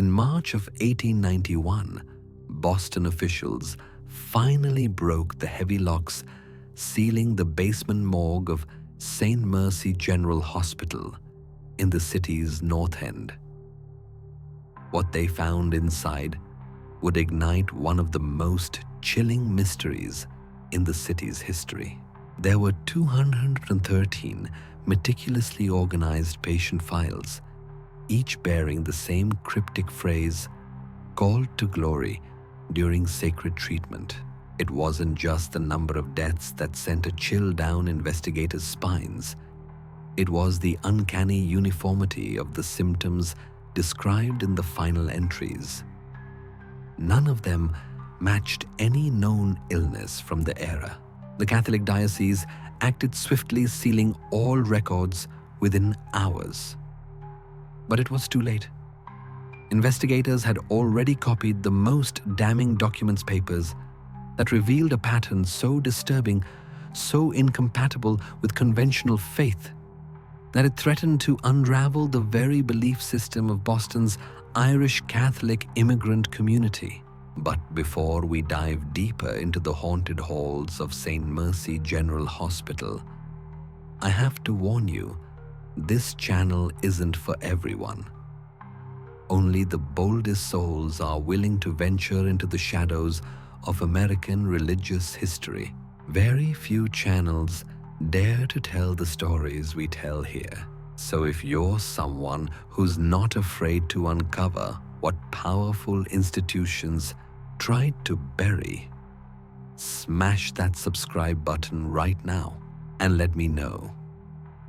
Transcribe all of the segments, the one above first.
In March of 1891, Boston officials finally broke the heavy locks sealing the basement morgue of St. Mercy General Hospital in the city's North End. What they found inside would ignite one of the most chilling mysteries in the city's history. There were 213 meticulously organized patient files, each bearing the same cryptic phrase, "called to glory during sacred treatment." It wasn't just the number of deaths that sent a chill down investigators' spines. It was the uncanny uniformity of the symptoms described in the final entries. None of them matched any known illness from the era. The Catholic Diocese acted swiftly, sealing all records within hours. But it was too late. Investigators had already copied the most damning documents papers that revealed a pattern so disturbing, so incompatible with conventional faith, that it threatened to unravel the very belief system of Boston's Irish Catholic immigrant community. But before we dive deeper into the haunted halls of St. Mercy General Hospital, I have to warn you, this channel isn't for everyone. Only the boldest souls are willing to venture into the shadows of American religious history. Very few channels dare to tell the stories we tell here. So if you're someone who's not afraid to uncover what powerful institutions tried to bury, smash that subscribe button right now and let me know.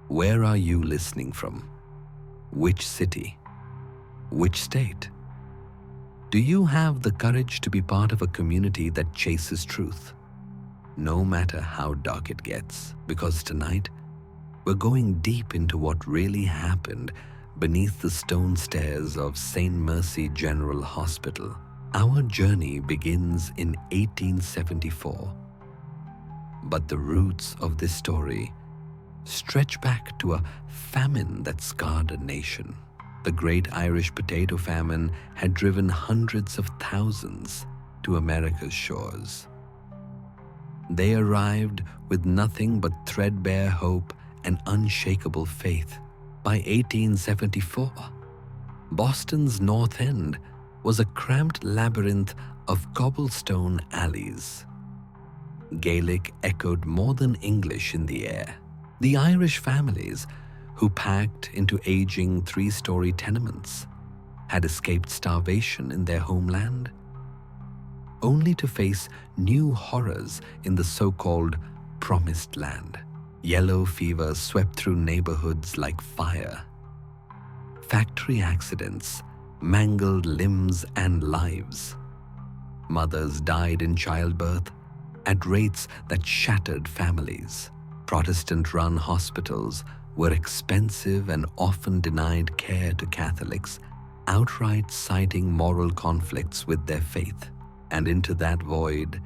Where are you listening from? Which city? Which state? Do you have the courage to be part of a community that chases truth, no matter how dark it gets? Because tonight, we're going deep into what really happened beneath the stone stairs of St. Mercy General Hospital. Our journey begins in 1874, but the roots of this story stretch back to a famine that scarred a nation. The Great Irish Potato Famine had driven hundreds of thousands to America's shores. They arrived with nothing but threadbare hope and unshakable faith. By 1874, Boston's North End was a cramped labyrinth of cobblestone alleys. Gaelic echoed more than English in the air. The Irish families who packed into aging three-story tenements had escaped starvation in their homeland, only to face new horrors in the so-called Promised Land. Yellow fever swept through neighborhoods like fire. Factory accidents mangled limbs and lives. Mothers died in childbirth at rates that shattered families. Protestant-run hospitals were expensive and often denied care to Catholics, outright citing moral conflicts with their faith. And into that void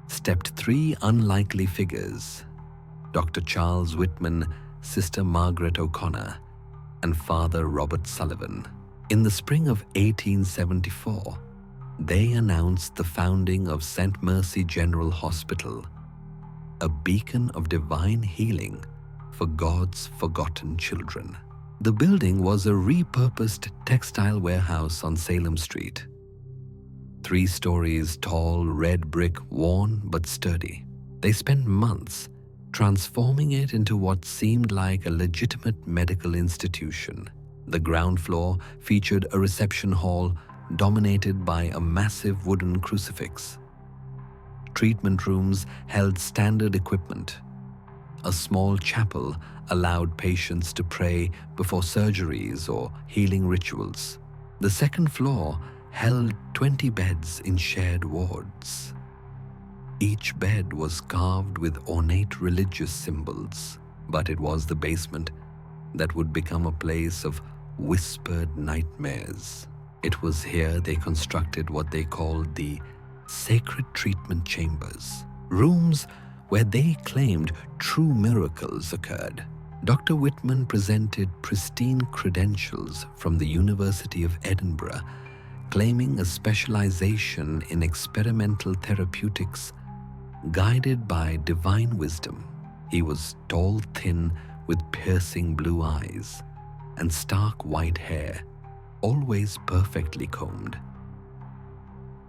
stepped three unlikely figures: Dr. Charles Whitman, Sister Margaret O'Connor, and Father Robert Sullivan. In the spring of 1874, they announced the founding of St. Mercy General Hospital, a beacon of divine healing for God's forgotten children. The building was a repurposed textile warehouse on Salem Street. 3 stories tall, red brick, worn but sturdy. They spent months transforming it into what seemed like a legitimate medical institution. The ground floor featured a reception hall dominated by a massive wooden crucifix. Treatment rooms held standard equipment. A small chapel allowed patients to pray before surgeries or healing rituals. The second floor held 20 beds in shared wards. Each bed was carved with ornate religious symbols, but it was the basement that would become a place of whispered nightmares. It was here they constructed what they called the sacred treatment chambers, rooms where they claimed true miracles occurred. Dr. Whitman presented pristine credentials from the University of Edinburgh, claiming a specialization in experimental therapeutics guided by divine wisdom. He was tall, thin, with piercing blue eyes and stark white hair, always perfectly combed.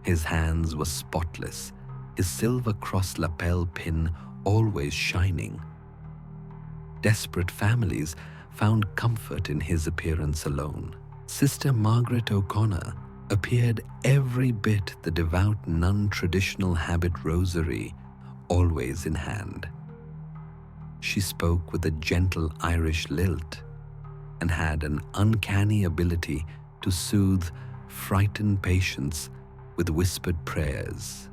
His hands were spotless, his silver cross lapel pin always shining. Desperate families found comfort in his appearance alone. Sister Margaret O'Connor appeared every bit the devout nun-traditional habit rosary, always in hand. She spoke with a gentle Irish lilt and had an uncanny ability to soothe frightened patients with whispered prayers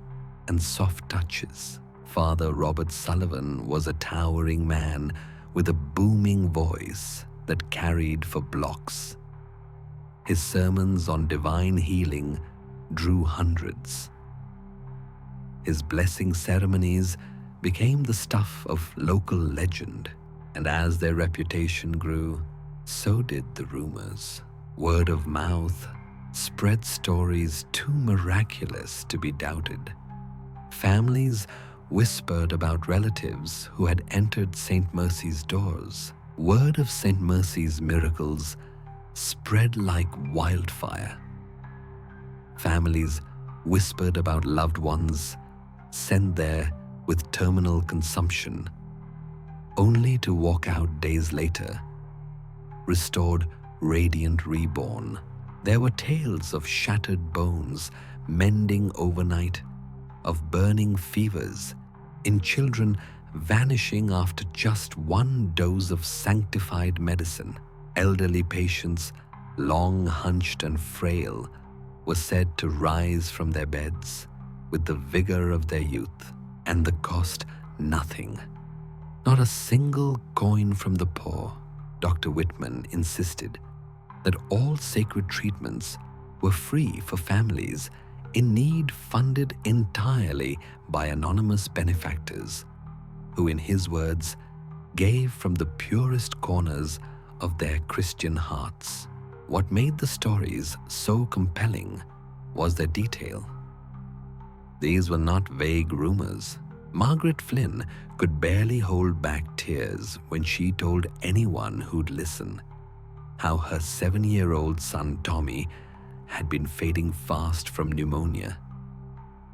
and soft touches. Father Robert Sullivan was a towering man with a booming voice that carried for blocks. His sermons on divine healing drew hundreds. His blessing ceremonies became the stuff of local legend, and as their reputation grew, so did the rumors. Word of mouth spread stories too miraculous to be doubted. Families whispered about relatives who had entered St. Mercy's doors. Word of St. Mercy's miracles spread like wildfire. Families whispered about loved ones sent there with terminal consumption, only to walk out days later, restored, radiant, reborn. There were tales of shattered bones mending overnight, of burning fevers in children vanishing after just one dose of sanctified medicine. Elderly patients, long hunched and frail, were said to rise from their beds with the vigor of their youth, and the cost nothing. Not a single coin from the poor. Dr. Whitman insisted that all sacred treatments were free for families in need, funded entirely by anonymous benefactors who, in his words, gave from the purest corners of their Christian hearts. What made the stories so compelling was their detail. These were not vague rumors. Margaret Flynn could barely hold back tears when she told anyone who'd listen how her 7-year-old son Tommy had been fading fast from pneumonia.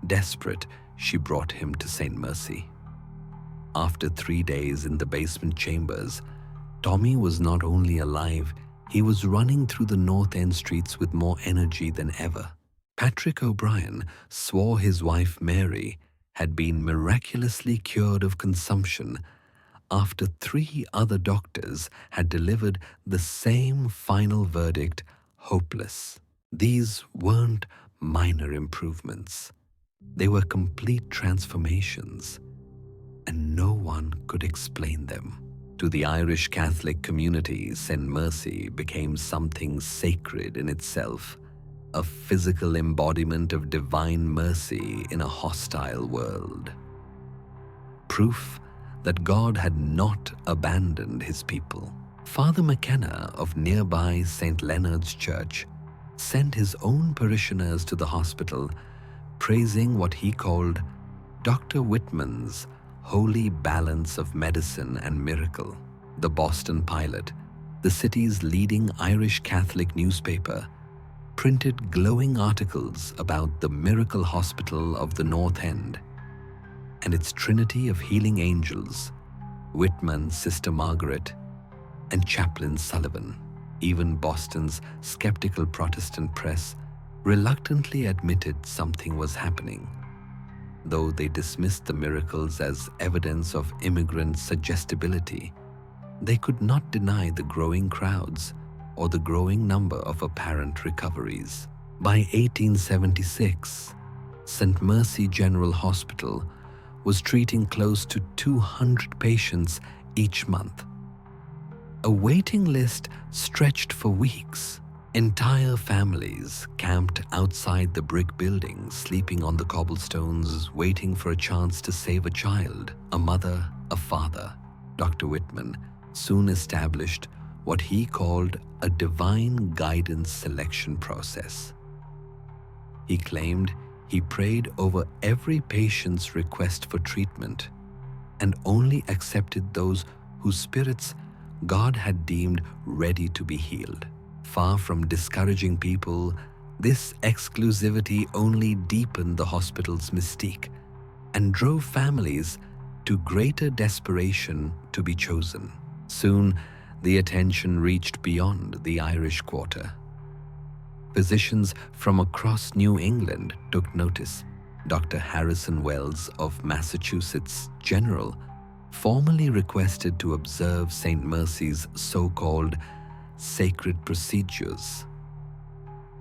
Desperate, she brought him to St. Mercy. After 3 days in the basement chambers, Tommy was not only alive, he was running through the North End streets with more energy than ever. Patrick O'Brien swore his wife Mary had been miraculously cured of consumption after 3 other doctors had delivered the same final verdict, hopeless. These weren't minor improvements. They were complete transformations, and no one could explain them. To the Irish Catholic community, St. Mercy became something sacred in itself, a physical embodiment of divine mercy in a hostile world. Proof that God had not abandoned his people. Father McKenna of nearby St. Leonard's Church sent his own parishioners to the hospital, praising what he called Dr. Whitman's holy balance of medicine and miracle. The Boston Pilot, the city's leading Irish Catholic newspaper, printed glowing articles about the miracle hospital of the North End and its trinity of healing angels, Whitman's Sister Margaret, and Chaplain Sullivan. Even Boston's skeptical Protestant press reluctantly admitted something was happening, though they dismissed the miracles as evidence of immigrant suggestibility. They could not deny the growing crowds or the growing number of apparent recoveries. By 1876, St. Mercy General Hospital was treating close to 200 patients each month. A waiting list stretched for weeks. Entire families camped outside the brick building, sleeping on the cobblestones, waiting for a chance to save a child, a mother, a father. Dr. Whitman soon established what he called a divine guidance selection process. He claimed he prayed over every patient's request for treatment and only accepted those whose spirits God had deemed ready to be healed. Far from discouraging people, this exclusivity only deepened the hospital's mystique and drove families to greater desperation to be chosen. Soon, the attention reached beyond the Irish Quarter. Physicians from across New England took notice. Dr. Harrison Wells of Massachusetts General formally requested to observe St. Mercy's so-called sacred procedures.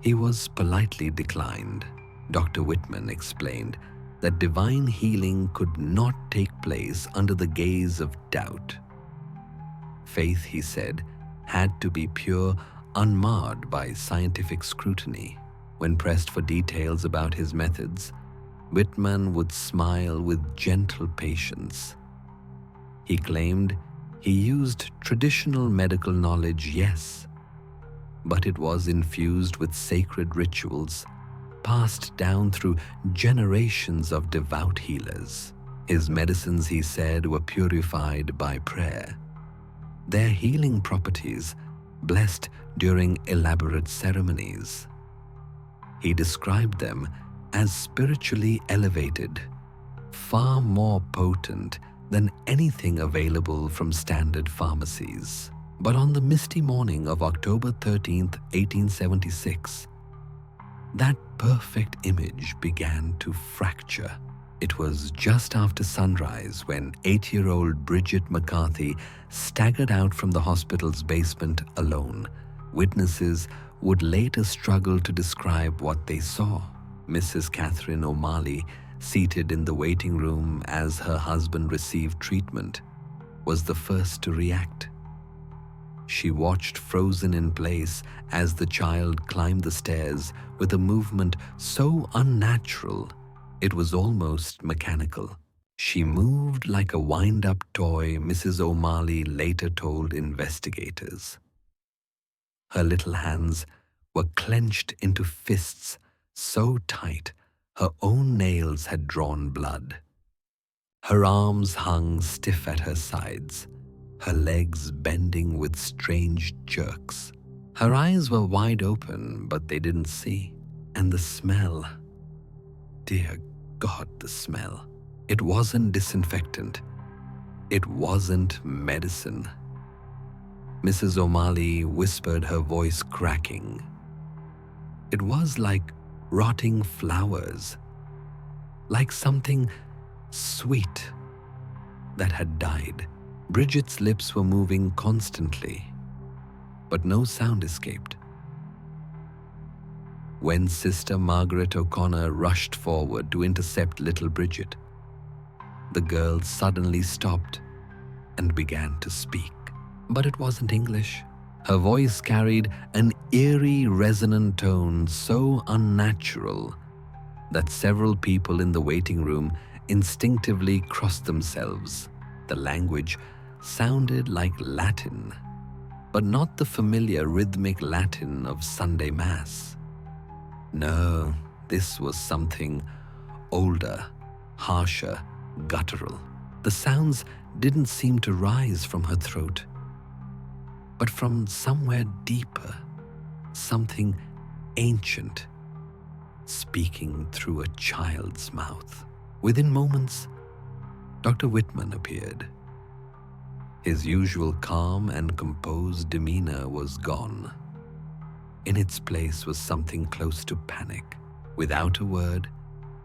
He was politely declined. Dr. Whitman explained that divine healing could not take place under the gaze of doubt. Faith, he said, had to be pure, unmarred by scientific scrutiny. When pressed for details about his methods, Whitman would smile with gentle patience. He claimed he used traditional medical knowledge, yes, but it was infused with sacred rituals passed down through generations of devout healers. His medicines, he said, were purified by prayer, their healing properties blessed during elaborate ceremonies. He described them as spiritually elevated, far more potent than anything available from standard pharmacies. But on the misty morning of October 13th, 1876, that perfect image began to fracture. It was just after sunrise when 8-year-old Bridget McCarthy staggered out from the hospital's basement alone. Witnesses would later struggle to describe what they saw. Mrs. Catherine O'Malley, seated in the waiting room as her husband received treatment, was the first to react. She watched frozen in place as the child climbed the stairs with a movement so unnatural it was almost mechanical. She moved like a wind-up toy, Mrs. O'Malley later told investigators. Her little hands were clenched into fists so tight her own nails had drawn blood. Her arms hung stiff at her sides, her legs bending with strange jerks. Her eyes were wide open, but they didn't see. And the smell, dear God, the smell. It wasn't disinfectant. It wasn't medicine. Mrs. O'Malley whispered, her voice cracking. It was like rotting flowers, like something sweet that had died. Bridget's lips were moving constantly, but no sound escaped. When Sister Margaret O'Connor rushed forward to intercept little Bridget, the girl suddenly stopped and began to speak. But it wasn't English. Her voice carried an eerie, resonant tone so unnatural that several people in the waiting room instinctively crossed themselves. The language sounded like Latin, but not the familiar rhythmic Latin of Sunday Mass. No, this was something older, harsher, guttural. The sounds didn't seem to rise from her throat, but from somewhere deeper, something ancient, speaking through a child's mouth. Within moments, Dr. Whitman appeared. His usual calm and composed demeanor was gone. In its place was something close to panic. Without a word,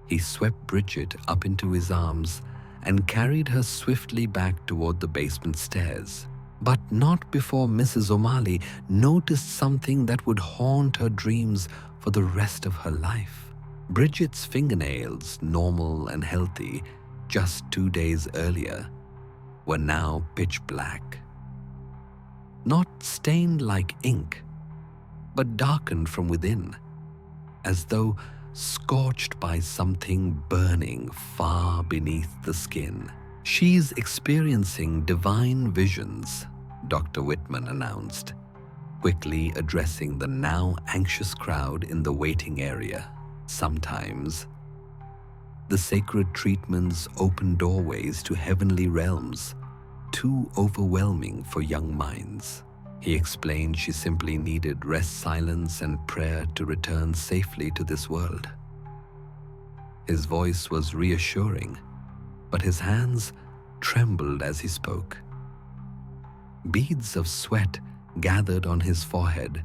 he swept Bridget up into his arms and carried her swiftly back toward the basement stairs. But not before Mrs. O'Malley noticed something that would haunt her dreams for the rest of her life. Bridget's fingernails, normal and healthy just 2 days earlier, were now pitch black. Not stained like ink, but darkened from within, as though scorched by something burning far beneath the skin. "She's experiencing divine visions," Dr. Whitman announced, quickly addressing the now anxious crowd in the waiting area. Sometimes, the sacred treatments opened doorways to heavenly realms, too overwhelming for young minds. He explained she simply needed rest, silence, and prayer to return safely to this world. His voice was reassuring, but his hands trembled as he spoke. Beads of sweat gathered on his forehead,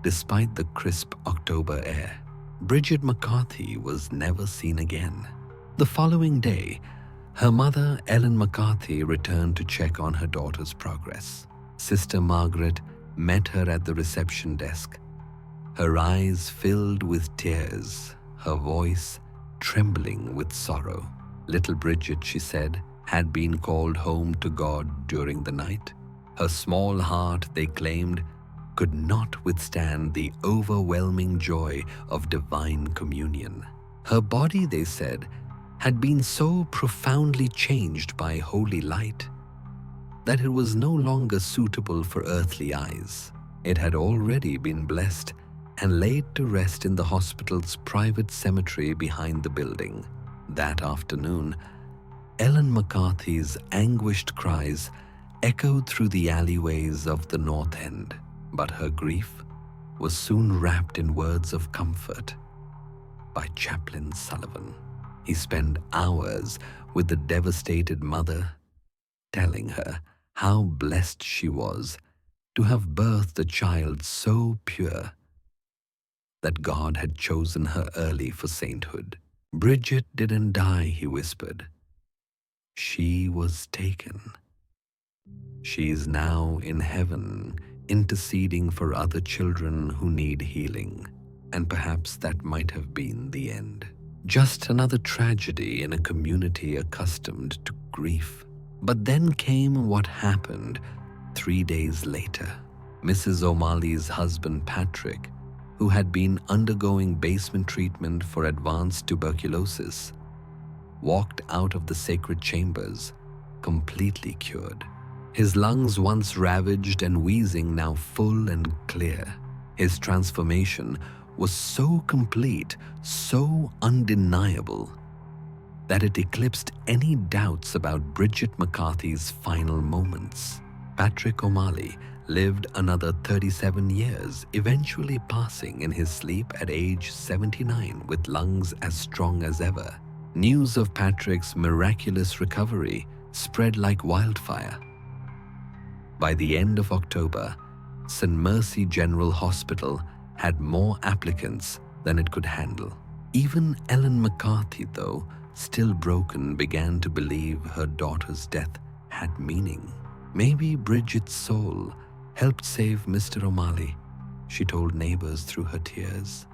despite the crisp October air. Bridget McCarthy was never seen again. The following day, her mother, Ellen McCarthy, returned to check on her daughter's progress. Sister Margaret met her at the reception desk, her eyes filled with tears, her voice trembling with sorrow. Little Bridget, she said, had been called home to God during the night. Her small heart, they claimed, could not withstand the overwhelming joy of divine communion. Her body, they said, had been so profoundly changed by holy light that it was no longer suitable for earthly eyes. It had already been blessed and laid to rest in the hospital's private cemetery behind the building. That afternoon, Ellen McCarthy's anguished cries echoed through the alleyways of the North End, but her grief was soon wrapped in words of comfort by Chaplain Sullivan. He spent hours with the devastated mother, telling her how blessed she was to have birthed a child so pure that God had chosen her early for sainthood. Bridget didn't die, he whispered. She was taken. She is now in heaven, interceding for other children who need healing, and perhaps that might have been the end. Just another tragedy in a community accustomed to grief. But then came what happened 3 days later. Mrs. O'Malley's husband, Patrick, who had been undergoing basement treatment for advanced tuberculosis, walked out of the sacred chambers completely cured. His lungs, once ravaged and wheezing, now full and clear. His transformation was so complete, so undeniable, that it eclipsed any doubts about Bridget McCarthy's final moments. Patrick O'Malley lived another 37 years, eventually passing in his sleep at age 79 with lungs as strong as ever. News of Patrick's miraculous recovery spread like wildfire. By the end of October, St. Mercy General Hospital had more applicants than it could handle. Even Ellen McCarthy, though still broken, began to believe her daughter's death had meaning. Maybe Bridget's soul helped save Mr. O'Malley, she told neighbors through her tears.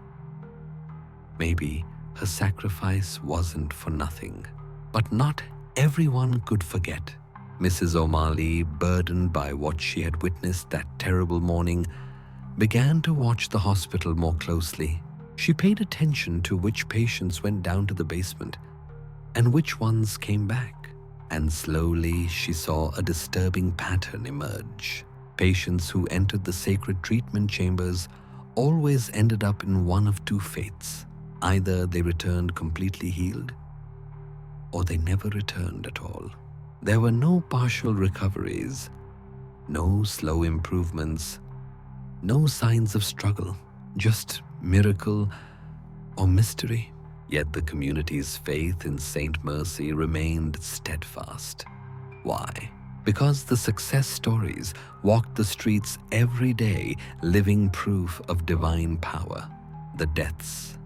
Maybe her sacrifice wasn't for nothing. But not everyone could forget. Mrs. O'Malley, burdened by what she had witnessed that terrible morning, began to watch the hospital more closely. She paid attention to which patients went down to the basement and which ones came back. And slowly she saw a disturbing pattern emerge. Patients who entered the sacred treatment chambers always ended up in one of two fates. Either they returned completely healed, or they never returned at all. There were no partial recoveries, no slow improvements, no signs of struggle, just miracle or mystery. Yet the community's faith in Saint Mercy remained steadfast. Why? Because the success stories walked the streets every day, living proof of divine power. The deaths,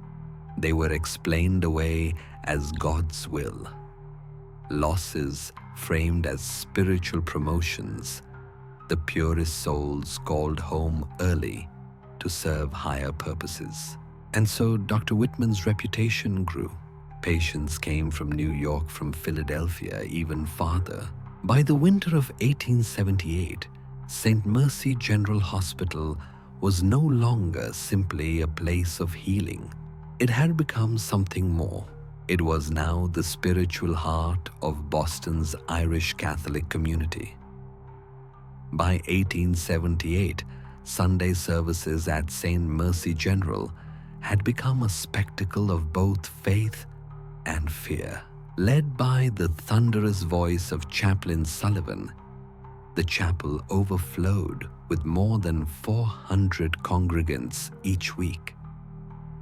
they were explained away as God's will. Losses framed as spiritual promotions. The purest souls called home early to serve higher purposes. And so Dr. Whitman's reputation grew. Patients came from New York, from Philadelphia, even farther. By the winter of 1878, St. Mercy General Hospital was no longer simply a place of healing. It had become something more. It was now the spiritual heart of Boston's Irish Catholic community. By 1878, Sunday services at St. Mercy General had become a spectacle of both faith and fear. Led by the thunderous voice of Chaplain Sullivan, the chapel overflowed with more than 400 congregants each week.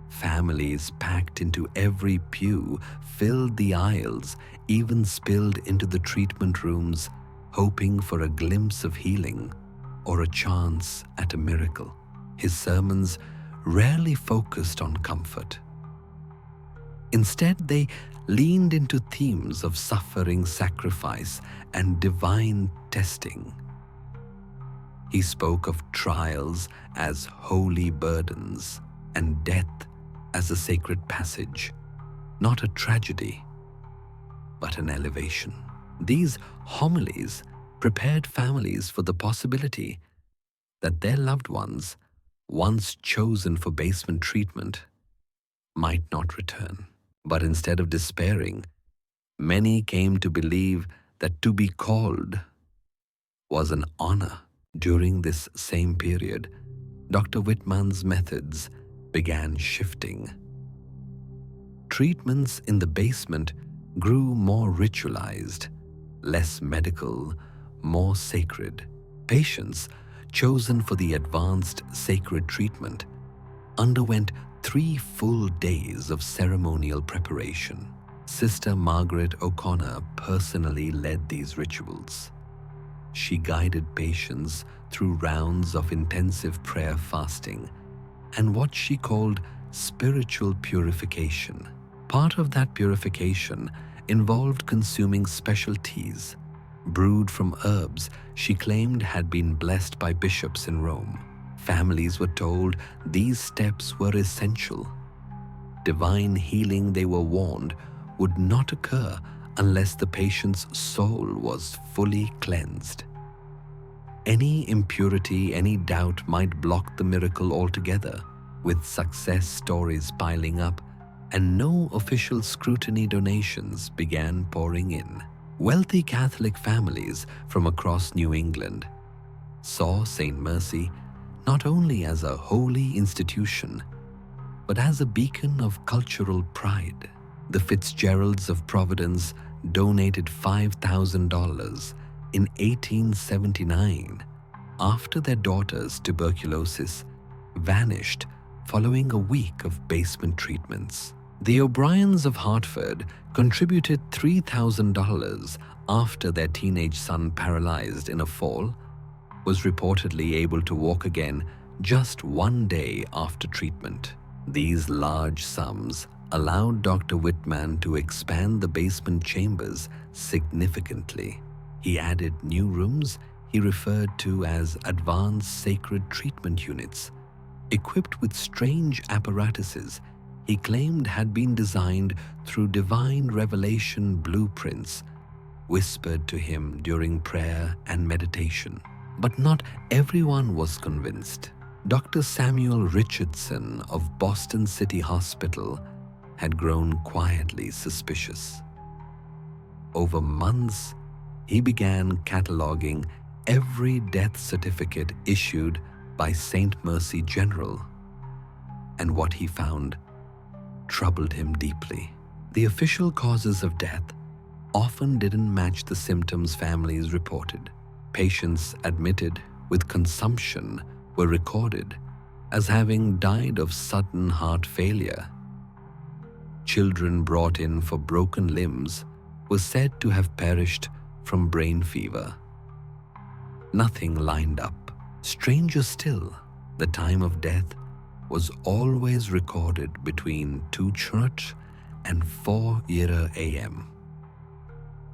Families packed into every pew, filled the aisles, even spilled into the treatment rooms, hoping for a glimpse of healing or a chance at a miracle. His sermons rarely focused on comfort. Instead, they leaned into themes of suffering, sacrifice, and divine testing. He spoke of trials as holy burdens and death as a sacred passage, not a tragedy, but an elevation. These homilies prepared families for the possibility that their loved ones, once chosen for basement treatment, might not return. But instead of despairing, many came to believe that to be called was an honor. During this same period, Dr. Whitman's methods began shifting. Treatments in the basement grew more ritualized, less medical, more sacred. Patients chosen for the advanced sacred treatment underwent 3 full days of ceremonial preparation. Sister Margaret O'Connor personally led these rituals. She guided patients through rounds of intensive prayer, fasting, and what she called spiritual purification. Part of that purification involved consuming special teas, brewed from herbs she claimed had been blessed by bishops in Rome. Families were told these steps were essential. Divine healing, they were warned, would not occur unless the patient's soul was fully cleansed. Any impurity, any doubt might block the miracle altogether. With success stories piling up and no official scrutiny, donations began pouring in. Wealthy Catholic families from across New England saw St. Mercy not only as a holy institution, but as a beacon of cultural pride. The Fitzgeralds of Providence donated $5,000 in 1879 after their daughter's tuberculosis vanished following a week of basement treatments. The O'Briens of Hartford contributed $3,000 after their teenage son, paralyzed in a fall, was reportedly able to walk again just 1 day after treatment. These large sums allowed Dr. Whitman to expand the basement chambers significantly. He added new rooms he referred to as advanced sacred treatment units, equipped with strange apparatuses he claimed had been designed through divine revelation blueprints whispered to him during prayer and meditation. But not everyone was convinced. Dr. Samuel Richardson of Boston City Hospital had grown quietly suspicious. Over months, he began cataloging every death certificate issued by St. Mercy General, and what he found troubled him deeply. The official causes of death often didn't match the symptoms families reported. Patients admitted with consumption were recorded as having died of sudden heart failure. Children brought in for broken limbs were said to have perished from brain fever. Nothing lined up. Stranger still, the time of death was always recorded between 2 church and 4 a.m.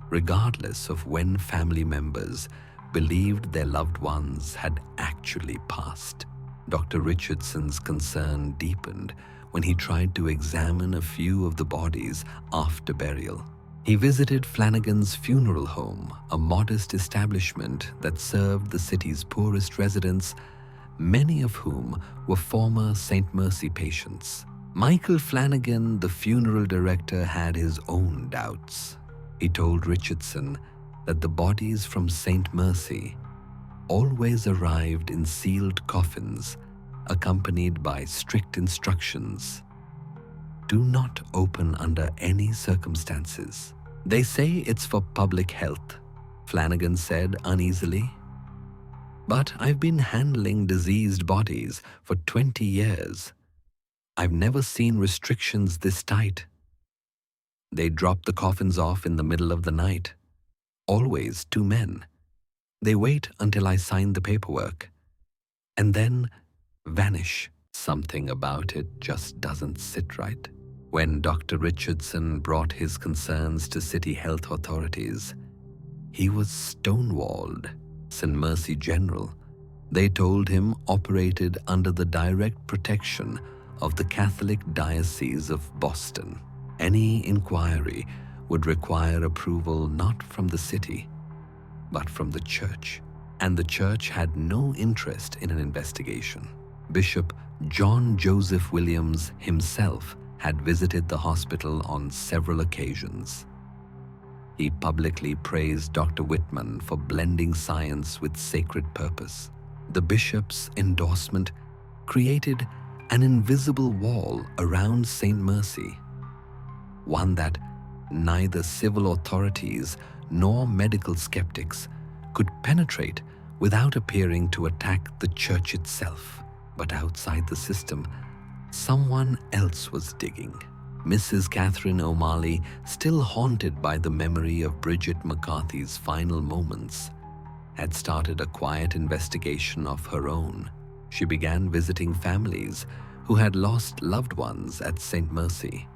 regardless of when family members believed their loved ones had actually passed. Dr. Richardson's concern deepened when he tried to examine a few of the bodies after burial. He visited Flanagan's funeral home, a modest establishment that served the city's poorest residents, many of whom were former St. Mercy patients. Michael Flanagan, the funeral director, had his own doubts. He told Richardson that the bodies from St. Mercy always arrived in sealed coffins accompanied by strict instructions. Do not open under any circumstances. They say it's for public health, Flanagan said uneasily. But I've been handling diseased bodies for 20 years. I've never seen restrictions this tight. They drop the coffins off in the middle of the night. Always 2 men. They wait until I sign the paperwork. And then vanish. Something about it just doesn't sit right. When Dr. Richardson brought his concerns to city health authorities, he was stonewalled. St. Mercy General, they told him, operated under the direct protection of the Catholic Diocese of Boston. Any inquiry would require approval not from the city, but from the church, and the church had no interest in an investigation. Bishop John Joseph Williams himself had visited the hospital on several occasions. He publicly praised Dr. Whitman for blending science with sacred purpose. The bishop's endorsement created an invisible wall around St. Mercy, one that neither civil authorities nor medical skeptics could penetrate without appearing to attack the church itself. But outside the system, someone else was digging. Mrs. Catherine O'Malley, still haunted by the memory of Bridget McCarthy's final moments, had started a quiet investigation of her own. She began visiting families who had lost loved ones at St. Mercy,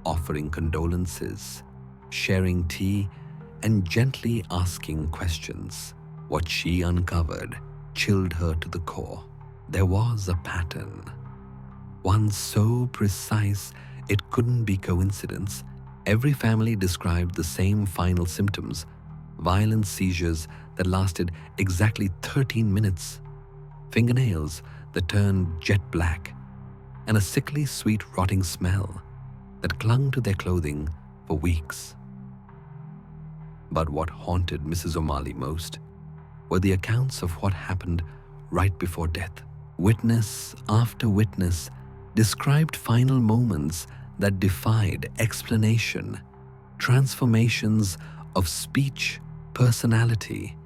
offering condolences, sharing tea, and gently asking questions. What she uncovered chilled her to the core. There was a pattern, one so precise it couldn't be coincidence. Every family described the same final symptoms: violent seizures that lasted exactly 13 minutes, fingernails that turned jet black, and a sickly sweet rotting smell that clung to their clothing for weeks. But what haunted Mrs. O'Malley most were the accounts of what happened right before death. Witness after witness described final moments that defied explanation, transformations of speech, personality,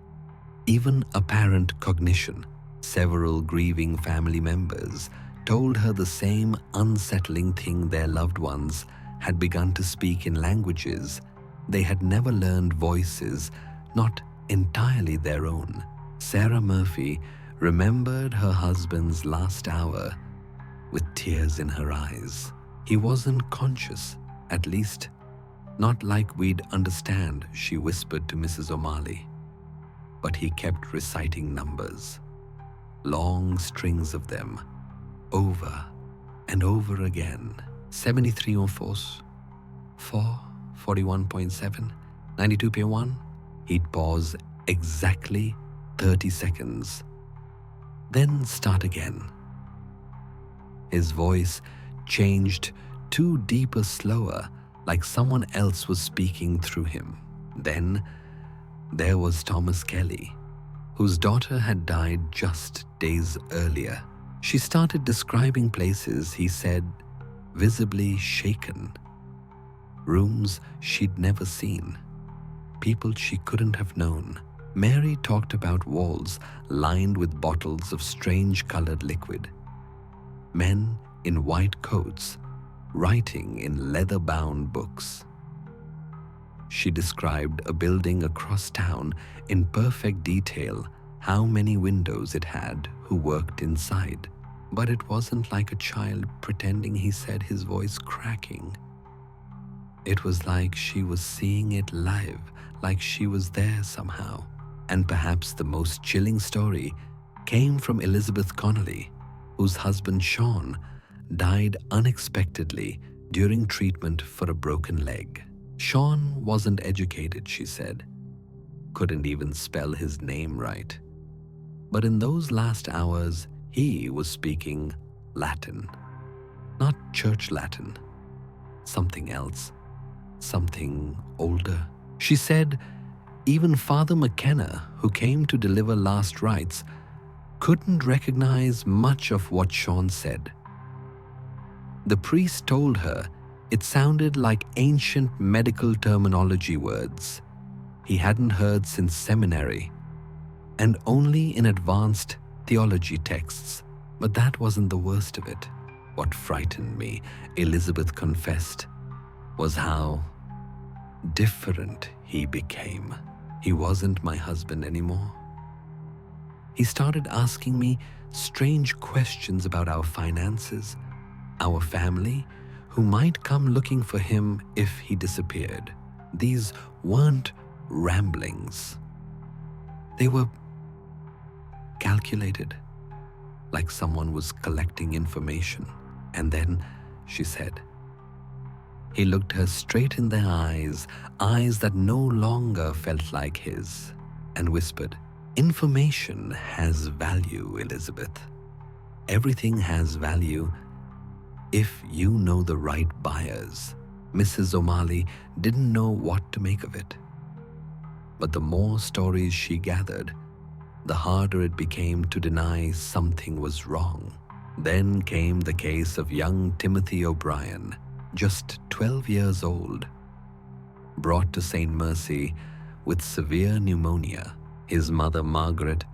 even apparent cognition. Several grieving family members told her the same unsettling thing: their loved ones had begun to speak in languages they had never learned, voices not entirely their own. Sarah Murphy remembered her husband's last hour with tears in her eyes. He wasn't conscious, at least not like we'd understand, she whispered to Mrs. O'Malley. But he kept reciting numbers, long strings of them, over and over again. 73 on force, 4, 41.7, 92.1. He'd pause exactly 30 seconds, then start again. His voice changed to deeper, slower, like someone else was speaking through him. Then there was Thomas Kelly, whose daughter had died just days earlier. She started describing places, he said, visibly shaken. Rooms she'd never seen. People she couldn't have known. Mary talked about walls lined with bottles of strange colored liquid. Men in white coats writing in leather-bound books. She described a building across town in perfect detail, how many windows it had, who worked inside. But it wasn't like a child pretending, he said, his voice cracking. It was like she was seeing it live, like she was there somehow. And perhaps the most chilling story came from Elizabeth Connolly, whose husband Sean died unexpectedly during treatment for a broken leg. Sean wasn't educated, she said, couldn't even spell his name right. But in those last hours, he was speaking Latin. Not church Latin. Something else. Something older. She said even Father McKenna, who came to deliver last rites, couldn't recognize much of what Sean said. The priest told her it sounded like ancient medical terminology words he hadn't heard since seminary, and only in advanced theology texts. But that wasn't the worst of it. What frightened me, Elizabeth confessed, was how different he became. He wasn't my husband anymore. He started asking me strange questions about our finances, our family, who might come looking for him if he disappeared. These weren't ramblings. They were calculated, like someone was collecting information. And then she said, he looked her straight in the eyes that no longer felt like his, and whispered, information has value, Elizabeth. Everything has value if you know the right buyers. Mrs. O'Malley didn't know what to make of it. But the more stories she gathered, the harder it became to deny something was wrong. Then came the case of young Timothy O'Brien, just 12 years old, brought to St. Mercy with severe pneumonia. His mother, Margaret,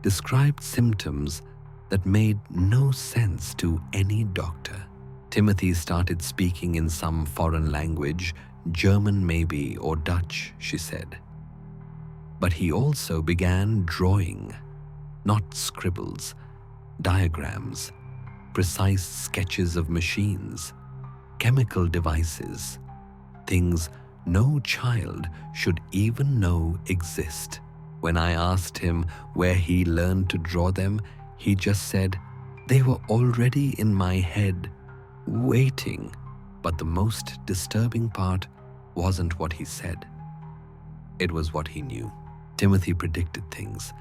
described symptoms that made no sense to any doctor. Timothy started speaking in some foreign language, German maybe, or Dutch, she said. But he also began drawing, not scribbles, diagrams, precise sketches of machines, chemical devices, things no child should even know exist. When I asked him where he learned to draw them, he just said, they were already in my head, waiting. But the most disturbing part wasn't what he said. It was what he knew. Timothy predicted things,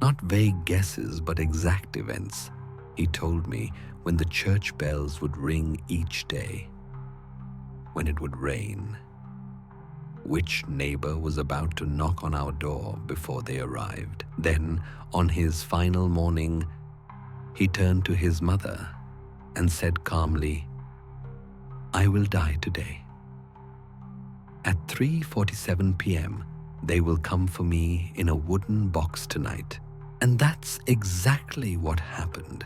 not vague guesses, but exact events. He told me when the church bells would ring each day, when it would rain, which neighbor was about to knock on our door before they arrived. Then, on his final morning, he turned to his mother and said calmly, I will die today. At 3:47 p.m., they will come for me in a wooden box tonight. And that's exactly what happened.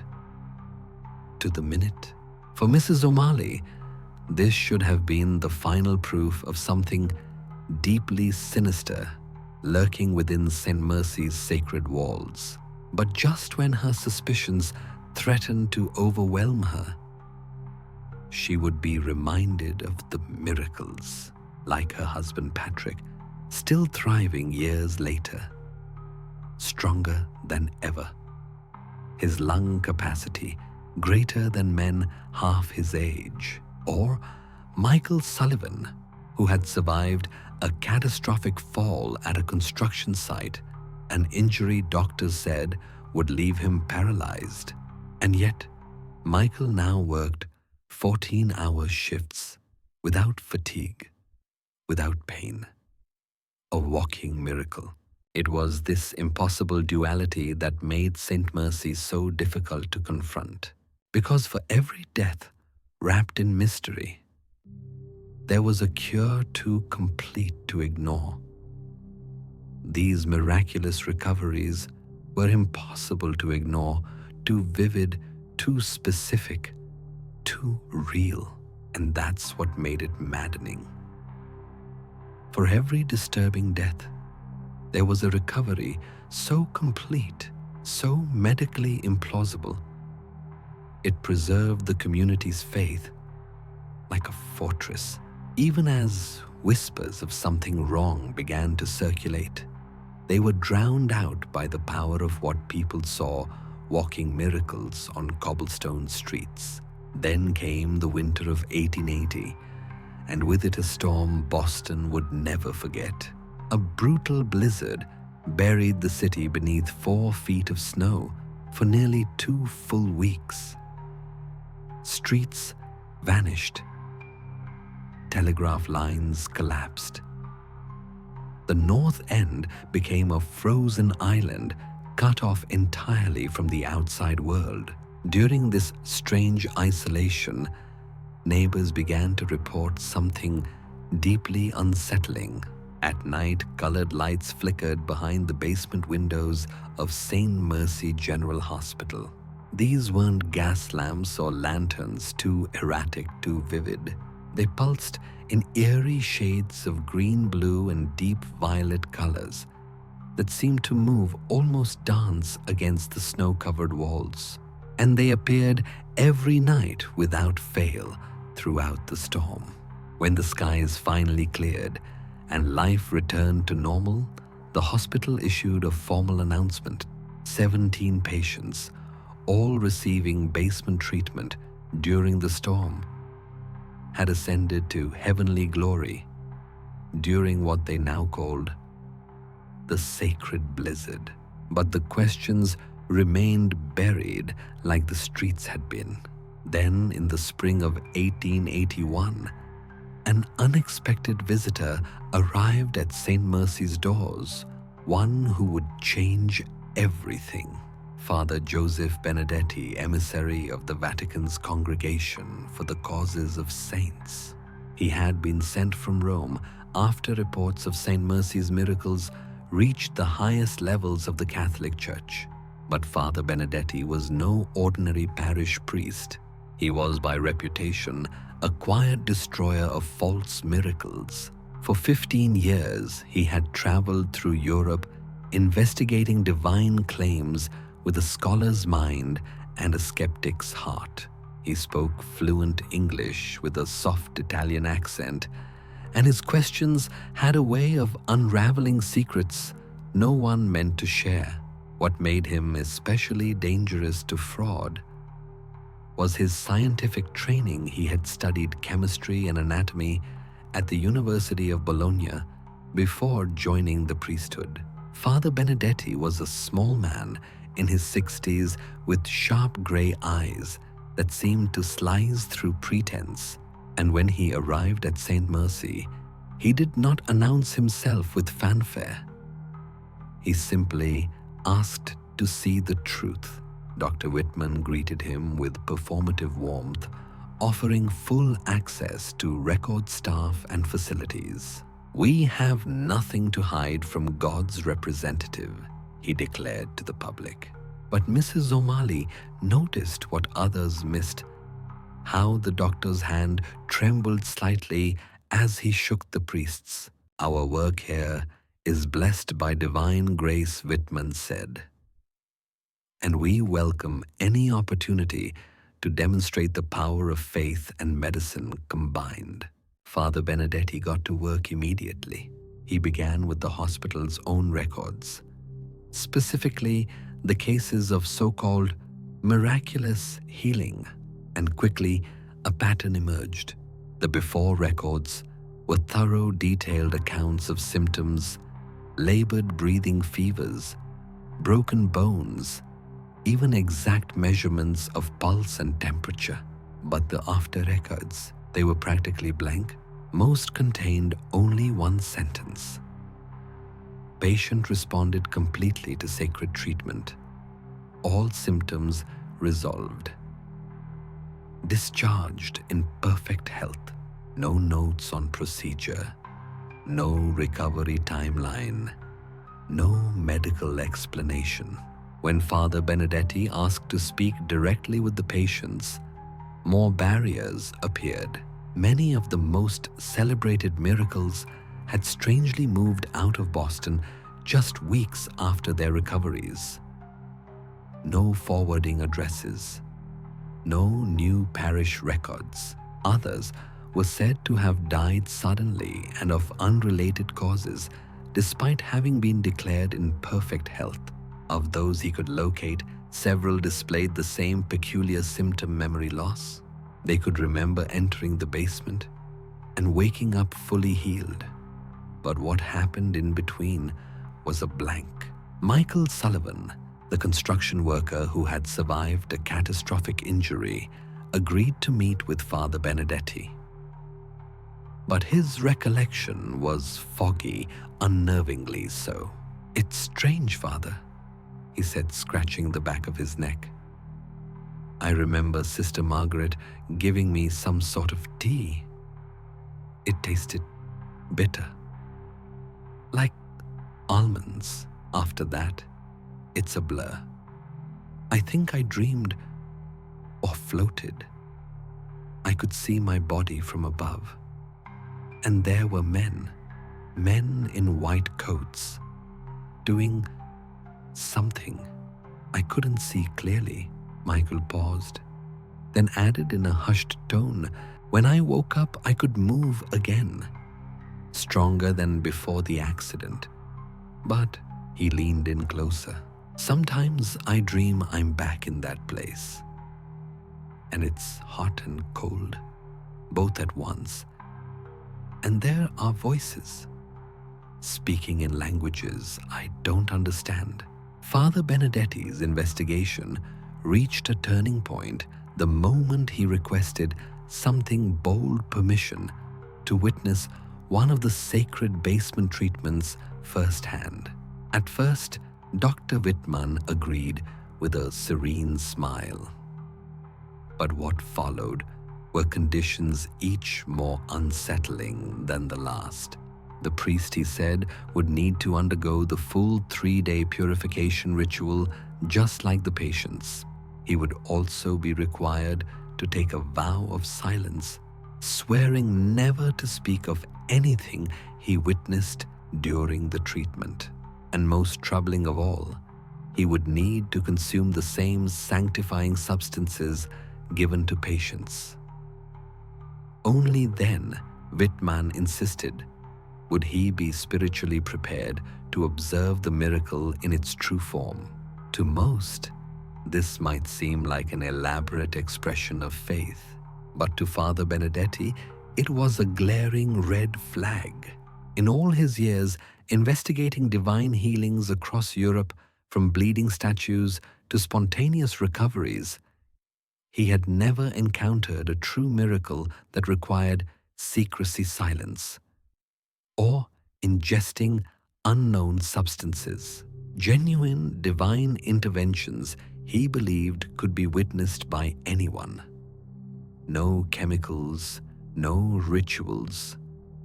To the minute. For Mrs. O'Malley, this should have been the final proof of something deeply sinister lurking within St. Mercy's sacred walls. But just when her suspicions threatened to overwhelm her, she would be reminded of the miracles, like her husband Patrick, still thriving years later, stronger than ever. His lung capacity greater than men half his age. Or Michael Sullivan, who had survived a catastrophic fall at a construction site, an injury doctors said would leave him paralyzed. And yet, Michael now worked 14-hour shifts without fatigue, without pain. A walking miracle. It was this impossible duality that made St. Mercy so difficult to confront. Because for every death wrapped in mystery, there was a cure too complete to ignore. These miraculous recoveries were impossible to ignore, too vivid, too specific, too real, and that's what made it maddening. For every disturbing death, there was a recovery so complete, so medically implausible. It preserved the community's faith like a fortress, even as whispers of something wrong began to circulate. They were drowned out by the power of what people saw walking miracles on cobblestone streets. Then came the winter of 1880, and with it a storm Boston would never forget. A brutal blizzard buried the city beneath 4 feet of snow for nearly 2 full weeks. Streets vanished. Telegraph lines collapsed. The North End became a frozen island cut off entirely from the outside world. During this strange isolation, neighbors began to report something deeply unsettling. At night, colored lights flickered behind the basement windows of St. Mercy General Hospital. These weren't gas lamps or lanterns, too erratic, too vivid. They pulsed in eerie shades of green, blue, and deep violet colors that seemed to move, almost dance, against the snow-covered walls. And they appeared every night without fail throughout the storm. When the skies finally cleared and life returned to normal, the hospital issued a formal announcement. 17 patients, all receiving basement treatment during the storm, had ascended to heavenly glory during what they now called the sacred blizzard. But the questions remained buried like the streets had been. Then, in the spring of 1881, an unexpected visitor arrived at St. Mercy's doors, one who would change everything. Father Joseph Benedetti, emissary of the Vatican's Congregation for the Causes of Saints. He had been sent from Rome after reports of St. Mercy's miracles reached the highest levels of the Catholic Church. But Father Benedetti was no ordinary parish priest. He was, by reputation, a quiet destroyer of false miracles. For 15 years, he had traveled through Europe investigating divine claims with a scholar's mind and a skeptic's heart. He spoke fluent English with a soft Italian accent, and his questions had a way of unraveling secrets no one meant to share. What made him especially dangerous to fraud was his scientific training. He had studied chemistry and anatomy at the University of Bologna before joining the priesthood. Father Benedetti was a small man in his 60s with sharp gray eyes that seemed to slice through pretense. And when he arrived at St. Mercy, he did not announce himself with fanfare. He simply asked to see the truth. Dr. Whitman greeted him with performative warmth, offering full access to record staff and facilities. "We have nothing to hide from God's representative," he declared to the public. But Mrs. O'Malley noticed what others missed, how the doctor's hand trembled slightly as he shook the priest's. "Our work here is blessed by divine grace," Whitman said, "and we welcome any opportunity to demonstrate the power of faith and medicine combined." Father Benedetti got to work immediately. He began with the hospital's own records, specifically the cases of so-called miraculous healing, and quickly a pattern emerged. The before records were thorough, detailed accounts of symptoms, labored breathing fevers, broken bones, even exact measurements of pulse and temperature. But the after records, they were practically blank. Most contained only one sentence: "Patient responded completely to sacred treatment. All symptoms resolved. Discharged in perfect health. No notes on procedure. No recovery timeline. No medical explanation." When Father Benedetti asked to speak directly with the patients, more barriers appeared. Many of the most celebrated miracles had strangely moved out of Boston just weeks after their recoveries. No forwarding addresses. No new parish records. Others were said to have died suddenly and of unrelated causes, despite having been declared in perfect health. Of those he could locate, several displayed the same peculiar symptom: memory loss. They could remember entering the basement and waking up fully healed. But what happened in between was a blank. Michael Sullivan, the construction worker who had survived a catastrophic injury, agreed to meet with Father Benedetti. But his recollection was foggy, unnervingly so. "It's strange, Father. he said, scratching the back of his neck. I remember Sister Margaret giving me some sort of tea. It tasted bitter, like almonds. After that, it's a blur. I think I dreamed or floated. I could see my body from above, and there were men in white coats, doing something. I couldn't see clearly. Michael paused, then added in a hushed tone, when I woke up, I could move again, stronger than before the accident. But he leaned in closer. Sometimes I dream I'm back in that place, and it's hot and cold, both at once. And there are voices, speaking in languages I don't understand. Father Benedetti's investigation reached a turning point the moment he requested something bold permission to witness one of the sacred basement treatments firsthand. At first, Dr. Whitman agreed with a serene smile. But what followed were conditions each more unsettling than the last. The priest, he said, would need to undergo the full 3-day purification ritual just like the patients. He would also be required to take a vow of silence, swearing never to speak of anything he witnessed during the treatment. And most troubling of all, he would need to consume the same sanctifying substances given to patients. Only then, Whitman insisted, would he be spiritually prepared to observe the miracle in its true form. To most, this might seem like an elaborate expression of faith, but to Father Benedetti, it was a glaring red flag. In all his years investigating divine healings across Europe, from bleeding statues to spontaneous recoveries, he had never encountered a true miracle that required secrecy silence or ingesting unknown substances. Genuine divine interventions he believed could be witnessed by anyone. No chemicals, no rituals,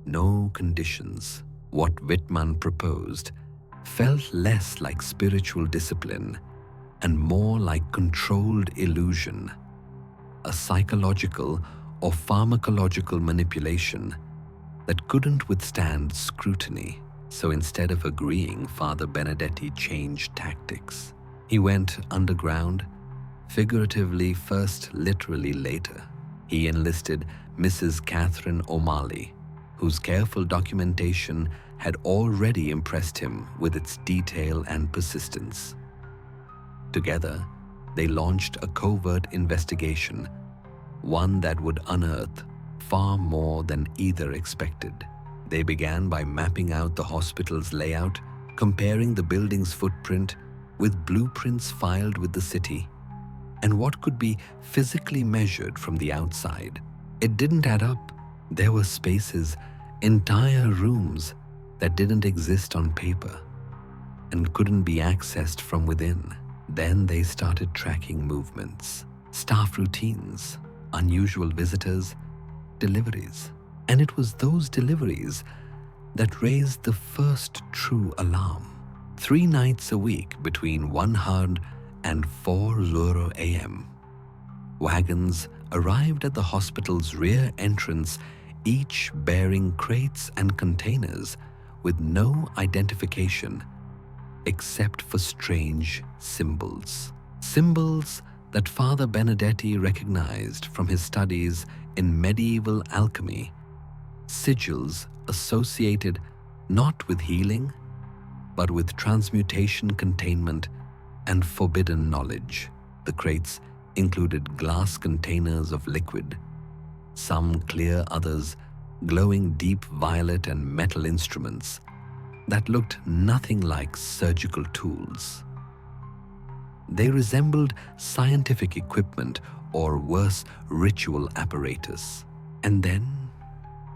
no conditions. What Whitman proposed felt less like spiritual discipline and more like controlled illusion, a psychological or pharmacological manipulation that couldn't withstand scrutiny. So instead of agreeing, Father Benedetti changed tactics. He went underground, figuratively first, literally later. He enlisted Mrs. Catherine O'Malley, whose careful documentation had already impressed him with its detail and persistence. Together, they launched a covert investigation, one that would unearth far more than either expected. They began by mapping out the hospital's layout, comparing the building's footprint with blueprints filed with the city, and what could be physically measured from the outside. It didn't add up. There were spaces, entire rooms, that didn't exist on paper and couldn't be accessed from within. Then they started tracking movements, staff routines, unusual visitors, deliveries. And it was those deliveries that raised the first true alarm. 3 nights a week between 1:00 and 4:00 a.m., wagons arrived at the hospital's rear entrance, each bearing crates and containers with no identification except for strange symbols. Symbols that Father Benedetti recognized from his studies in medieval alchemy, sigils associated not with healing, but with transmutation, containment, and forbidden knowledge. The crates included glass containers of liquid, some clear, others glowing deep violet, and metal instruments that looked nothing like surgical tools. They resembled scientific equipment or worse, ritual apparatus. And then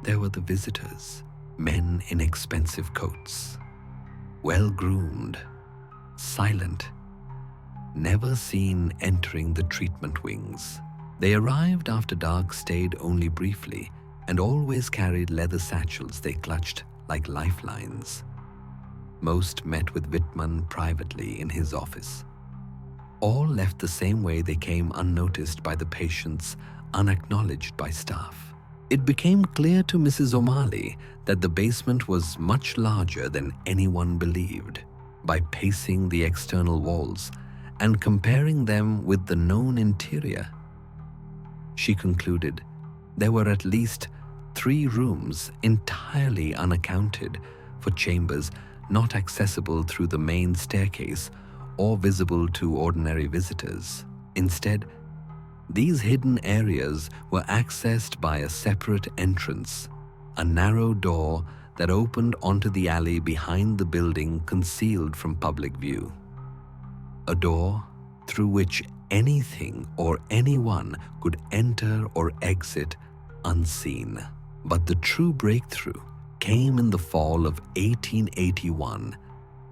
there were the visitors, men in expensive coats, well-groomed, silent, never seen entering the treatment wings. They arrived after dark, stayed only briefly, and always carried leather satchels they clutched like lifelines. Most met with Whitman privately in his office. All left the same way they came, unnoticed by the patients, unacknowledged by staff. It became clear to Mrs. O'Malley that the basement was much larger than anyone believed. By pacing the external walls and comparing them with the known interior, she concluded there were at least 3 rooms entirely unaccounted for, chambers not accessible through the main staircase or visible to ordinary visitors. Instead, these hidden areas were accessed by a separate entrance, a narrow door that opened onto the alley behind the building, concealed from public view. A door through which anything or anyone could enter or exit unseen. But the true breakthrough came in the fall of 1881,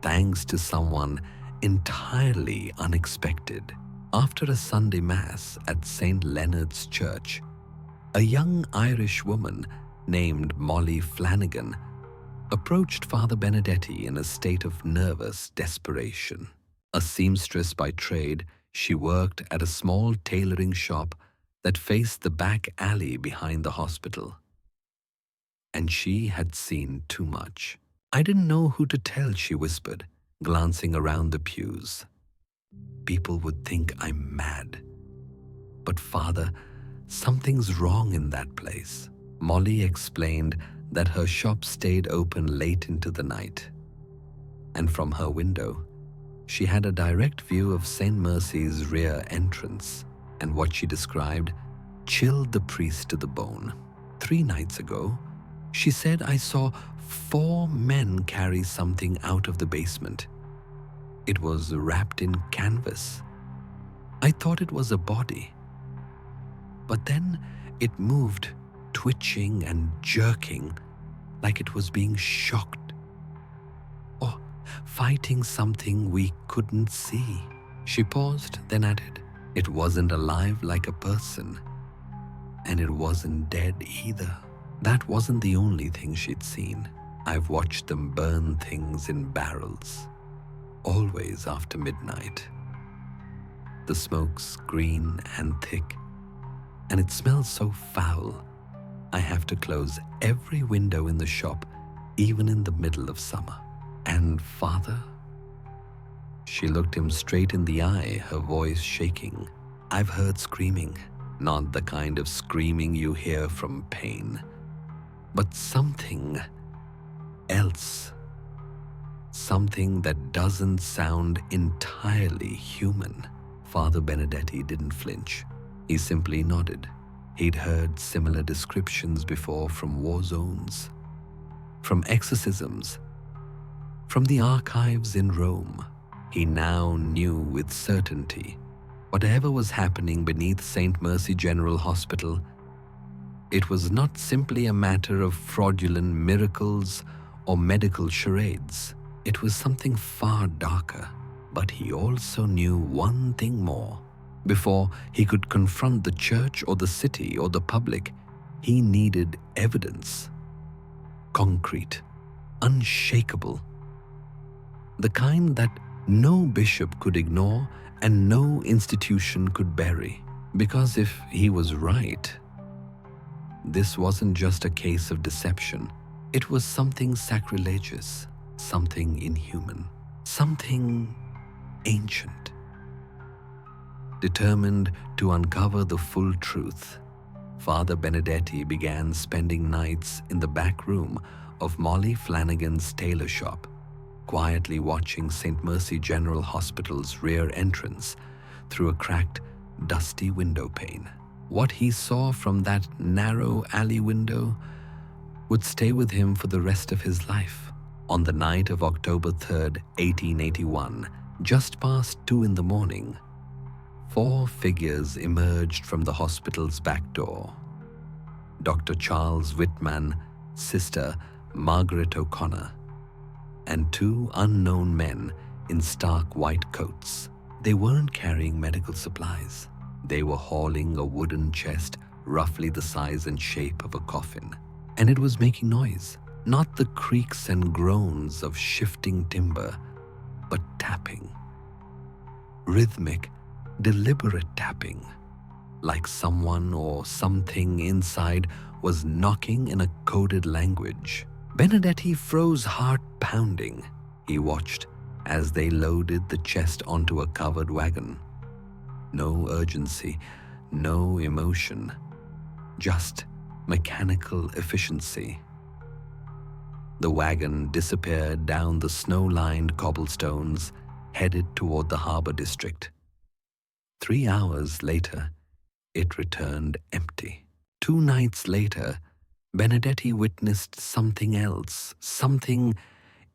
thanks to someone entirely unexpected. After a Sunday Mass at St. Leonard's Church, a young Irish woman named Molly Flanagan approached Father Benedetti in a state of nervous desperation. A seamstress by trade, she worked at a small tailoring shop that faced the back alley behind the hospital. And she had seen too much. "I didn't know who to tell," she whispered, glancing around the pews. "People would think I'm mad. But Father, something's wrong in that place." Molly explained that her shop stayed open late into the night, and from her window, she had a direct view of St. Mercy's rear entrance, and what she described chilled the priest to the bone. 3 nights ago, she said, I saw 4 men carry something out of the basement. It was wrapped in canvas. I thought it was a body. But then it moved, twitching and jerking, like it was being shocked or fighting something we couldn't see. She paused, then added, "It wasn't alive like a person, and it wasn't dead either." That wasn't the only thing she'd seen. I've watched them burn things in barrels, always after midnight. The smoke's green and thick, and it smells so foul, I have to close every window in the shop, even in the middle of summer. And Father? She looked him straight in the eye, her voice shaking. I've heard screaming, not the kind of screaming you hear from pain, but something else. Something that doesn't sound entirely human. Father Benedetti didn't flinch. He simply nodded. He'd heard similar descriptions before from war zones, from exorcisms, from the archives in Rome. He now knew with certainty whatever was happening beneath St. Mercy General Hospital, it was not simply a matter of fraudulent miracles or medical charades. It was something far darker. But he also knew one thing more. Before he could confront the church or the city or the public, he needed evidence. Concrete, unshakable. The kind that no bishop could ignore and no institution could bury. Because if he was right, this wasn't just a case of deception. It was something sacrilegious, something inhuman, something ancient. Determined to uncover the full truth, Father Benedetti began spending nights in the back room of Molly Flanagan's tailor shop, quietly watching St. Mercy General Hospital's rear entrance through a cracked, dusty window pane. What he saw from that narrow alley window would stay with him for the rest of his life. On the night of October 3rd, 1881, just past 2 in the morning, 4 figures emerged from the hospital's back door. Dr. Charles Whitman, Sister Margaret O'Connor, and 2 unknown men in stark white coats. They weren't carrying medical supplies. They were hauling a wooden chest roughly the size and shape of a coffin. And it was making noise, not the creaks and groans of shifting timber, but tapping. Rhythmic, deliberate tapping, like someone or something inside was knocking in a coded language. Benedetti froze, heart pounding. He watched as they loaded the chest onto a covered wagon. No urgency, no emotion, just mechanical efficiency. The wagon disappeared down the snow-lined cobblestones, headed toward the harbor district. 3 hours later, it returned empty. 2 nights later, Benedetti witnessed something else, something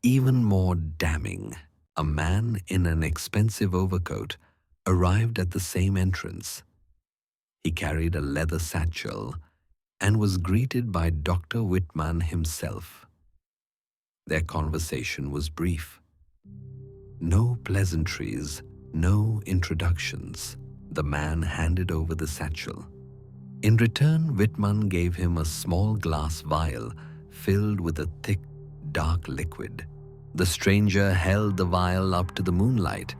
even more damning. A man in an expensive overcoat arrived at the same entrance. He carried a leather satchel and was greeted by Dr. Whitman himself. Their conversation was brief. No pleasantries, no introductions. The man handed over the satchel. In return, Whitman gave him a small glass vial filled with a thick, dark liquid. The stranger held the vial up to the moonlight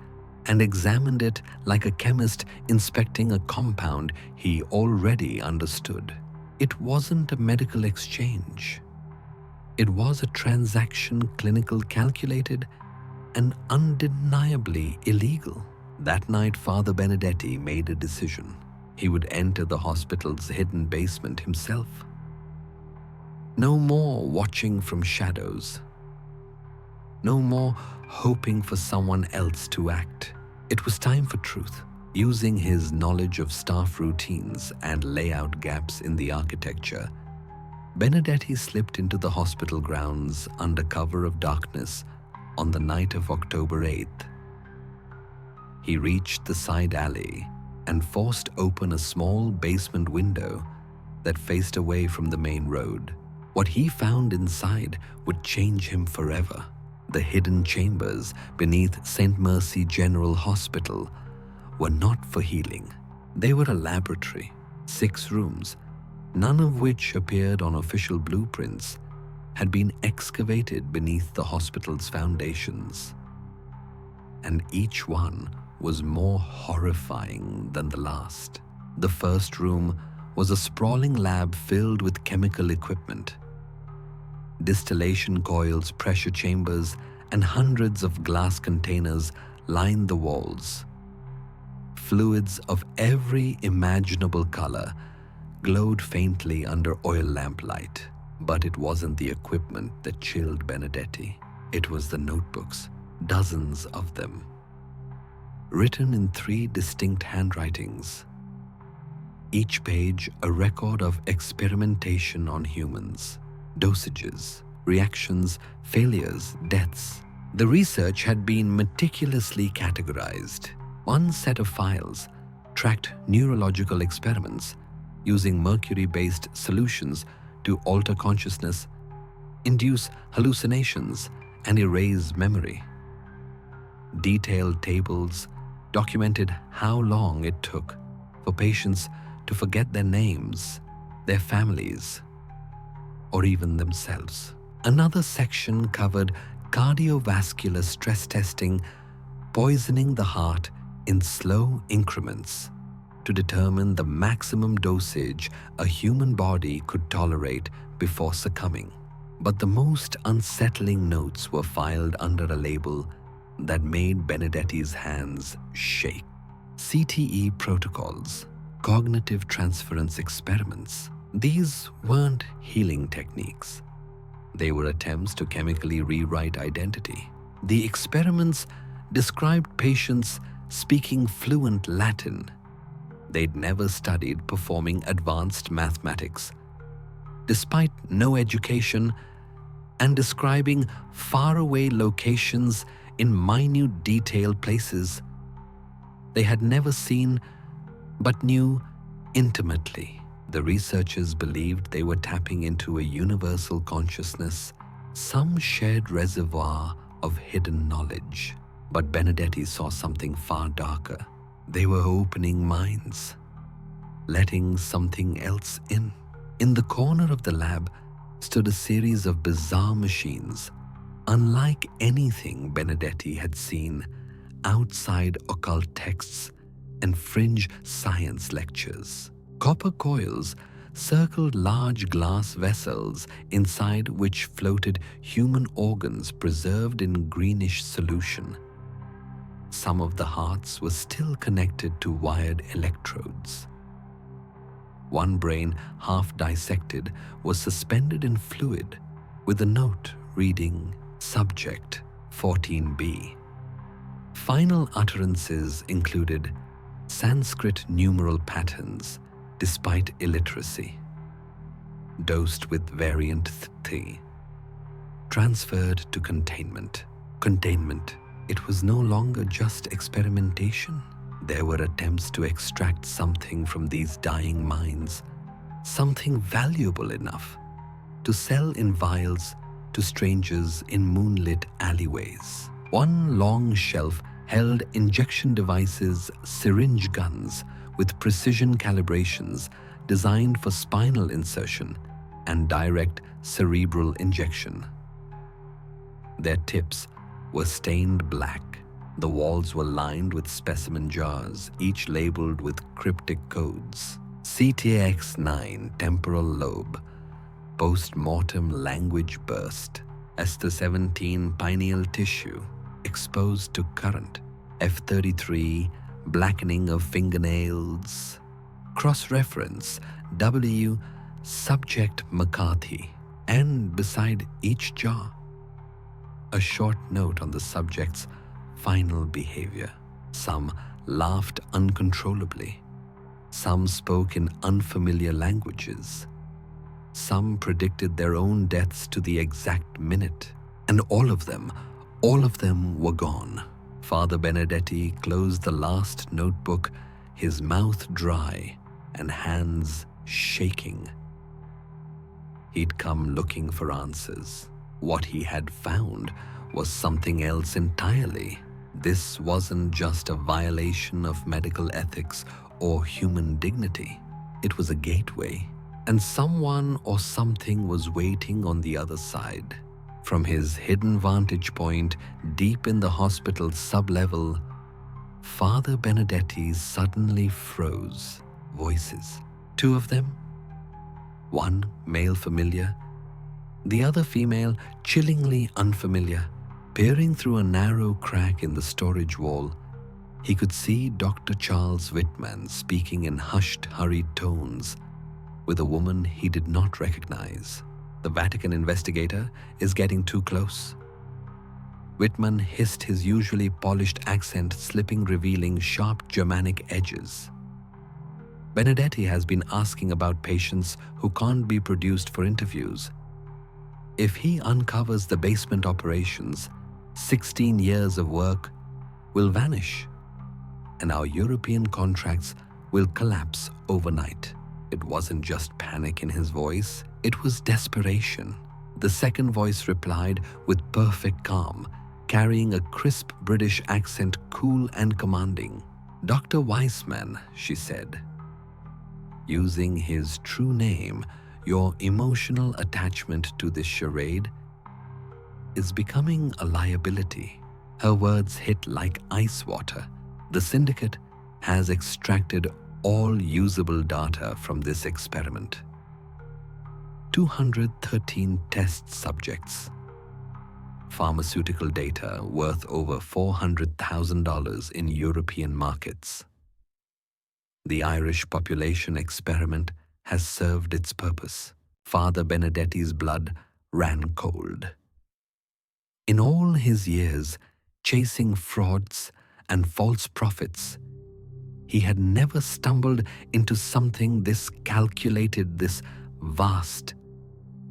and examined it like a chemist inspecting a compound he already understood. It wasn't a medical exchange. It was a transaction clinical calculated and undeniably illegal. That night, Father Benedetti made a decision. He would enter the hospital's hidden basement himself. No more watching from shadows. No more hoping for someone else to act. It was time for truth. Using his knowledge of staff routines and layout gaps in the architecture, Benedetti slipped into the hospital grounds under cover of darkness on the night of October 8th. He reached the side alley and forced open a small basement window that faced away from the main road. What he found inside would change him forever. The hidden chambers beneath St. Mercy General Hospital were not for healing. They were a laboratory, 6 rooms, none of which appeared on official blueprints, had been excavated beneath the hospital's foundations. And each one was more horrifying than the last. The first room was a sprawling lab filled with chemical equipment. Distillation coils, pressure chambers, and hundreds of glass containers lined the walls. Fluids of every imaginable color glowed faintly under oil lamplight. But it wasn't the equipment that chilled Benedetti. It was the notebooks, dozens of them, written in 3 distinct handwritings. Each page a record of experimentation on humans, dosages, reactions, failures, deaths. The research had been meticulously categorized. One set of files tracked neurological experiments using mercury-based solutions to alter consciousness, induce hallucinations, and erase memory. Detailed tables documented how long it took for patients to forget their names, their families, or even themselves. Another section covered cardiovascular stress testing, poisoning the heart in slow increments to determine the maximum dosage a human body could tolerate before succumbing. But the most unsettling notes were filed under a label that made Benedetti's hands shake. CTE protocols, cognitive transference experiments. These weren't healing techniques. They were attempts to chemically rewrite identity. The experiments described patients speaking fluent Latin. They'd never studied performing advanced mathematics, despite no education, and describing faraway locations in minute detailed places they had never seen but knew intimately. The researchers believed they were tapping into a universal consciousness, some shared reservoir of hidden knowledge. But Benedetti saw something far darker. They were opening minds, letting something else in. In the corner of the lab stood a series of bizarre machines, unlike anything Benedetti had seen outside occult texts and fringe science lectures. Copper coils circled large glass vessels inside which floated human organs preserved in greenish solution. Some of the hearts were still connected to wired electrodes. One brain, half dissected, was suspended in fluid with a note reading Subject 14B. Final utterances included Sanskrit numeral patterns despite illiteracy, dosed with variant Th, transferred to containment. Containment. It was no longer just experimentation. There were attempts to extract something from these dying minds, something valuable enough to sell in vials to strangers in moonlit alleyways. One long shelf held injection devices, syringe guns with precision calibrations designed for spinal insertion and direct cerebral injection. Their tips were stained black. The walls were lined with specimen jars, each labeled with cryptic codes. CTX-9 temporal lobe, post-mortem language burst. Ester-17 pineal tissue, exposed to current. F-33 blackening of fingernails. Cross-reference W subject McCarthy, and beside each jar, a short note on the subject's final behavior. Some laughed uncontrollably. Some spoke in unfamiliar languages. Some predicted their own deaths to the exact minute. And all of them were gone. Father Benedetti closed the last notebook, his mouth dry and hands shaking. He'd come looking for answers. What he had found was something else entirely. This wasn't just a violation of medical ethics or human dignity. It was a gateway, and someone or something was waiting on the other side. From his hidden vantage point deep in the hospital's sublevel, Father Benedetti suddenly froze. Voices. Two of them. One male familiar, the other female chillingly unfamiliar. Peering through a narrow crack in the storage wall, he could see Dr. Charles Whitman speaking in hushed, hurried tones with a woman he did not recognize. The Vatican investigator is getting too close. Whitman hissed, his usually polished accent slipping, revealing sharp Germanic edges. Benedetti has been asking about patients who can't be produced for interviews. If he uncovers the basement operations, 16 years of work will vanish, and our European contracts will collapse overnight. It wasn't just panic in his voice, it was desperation. The second voice replied with perfect calm, carrying a crisp British accent, cool and commanding. "Dr. Weissman," she said, using his true name, "your emotional attachment to this charade is becoming a liability." Her words hit like ice water. The syndicate has extracted all usable data from this experiment. 213 test subjects. Pharmaceutical data worth over $400,000 in European markets. The Irish population experiment has served its purpose. Father Benedetti's blood ran cold. In all his years chasing frauds and false prophets, he had never stumbled into something this calculated, this vast,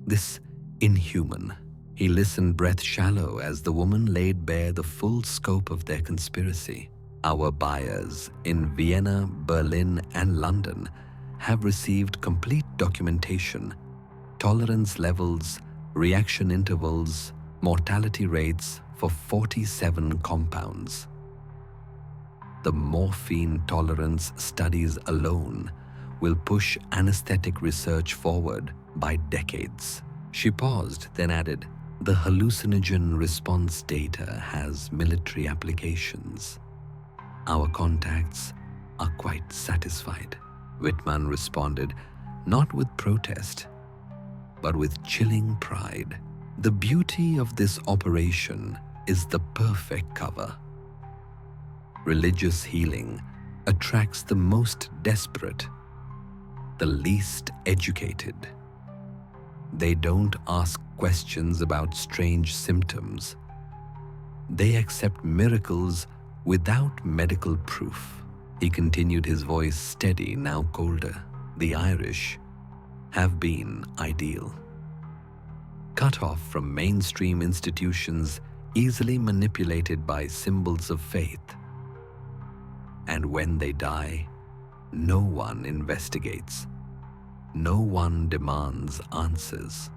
this inhuman. He listened breath shallow as the woman laid bare the full scope of their conspiracy. Our buyers in Vienna, Berlin, and London have received complete documentation, tolerance levels, reaction intervals, mortality rates for 47 compounds. The morphine tolerance studies alone will push anesthetic research forward by decades. She paused, then added, "The hallucinogen response data has military applications. Our contacts are quite satisfied." Whitman responded, not with protest, but with chilling pride. "The beauty of this operation is the perfect cover. Religious healing attracts the most desperate, the least educated. They don't ask questions about strange symptoms. They accept miracles without medical proof." He continued, his voice steady, now colder. "The Irish have been ideal. Cut off from mainstream institutions, easily manipulated by symbols of faith. And when they die, no one investigates. No one demands answers.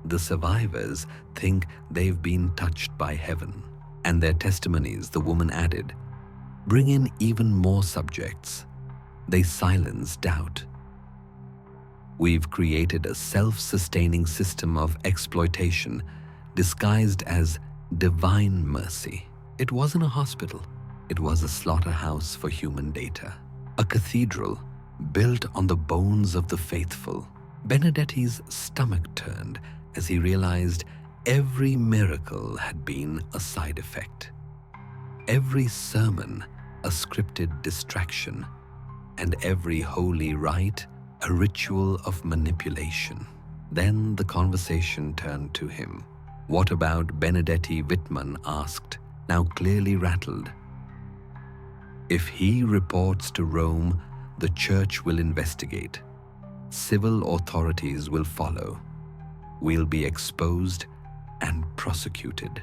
The survivors think they've been touched by heaven, and their testimonies," the woman added, "bring in even more subjects. They silence doubt. We've created a self-sustaining system of exploitation disguised as divine mercy. It wasn't a hospital. It was a slaughterhouse for human data. A cathedral built on the bones of the faithful." Benedetti's stomach turned as he realized every miracle had been a side effect. Every sermon a scripted distraction, and every holy rite a ritual of manipulation. Then the conversation turned to him. "What about Benedetti?" Whitman asked, now clearly rattled. "If he reports to Rome, the church will investigate. Civil authorities will follow. We'll be exposed and prosecuted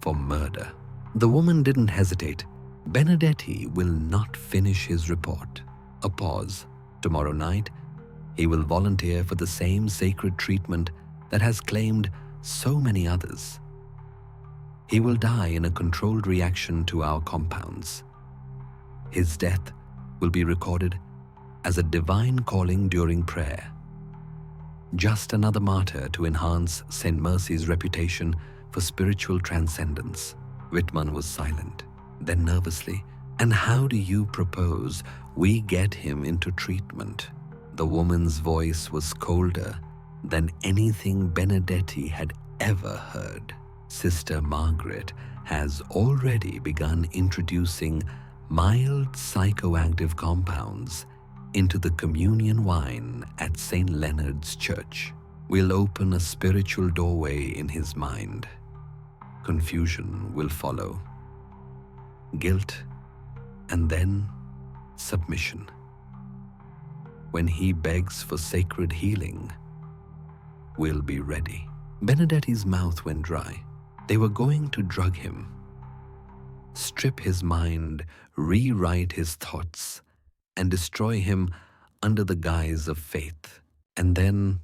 for murder." The woman didn't hesitate. "Benedetti will not finish his report." A pause. "Tomorrow night, he will volunteer for the same sacred treatment that has claimed so many others. He will die in a controlled reaction to our compounds. His death will be recorded as a divine calling during prayer. Just another martyr to enhance St. Mercy's reputation for spiritual transcendence." Whitman was silent. Then nervously, "And how do you propose we get him into treatment?" The woman's voice was colder than anything Benedetti had ever heard. "Sister Margaret has already begun introducing mild psychoactive compounds into the communion wine at St. Leonard's Church. We'll open a spiritual doorway in his mind. Confusion will follow. Guilt, and then submission. When he begs for sacred healing, we'll be ready." Benedetti's mouth went dry. They were going to drug him, strip his mind, rewrite his thoughts, and destroy him under the guise of faith, and then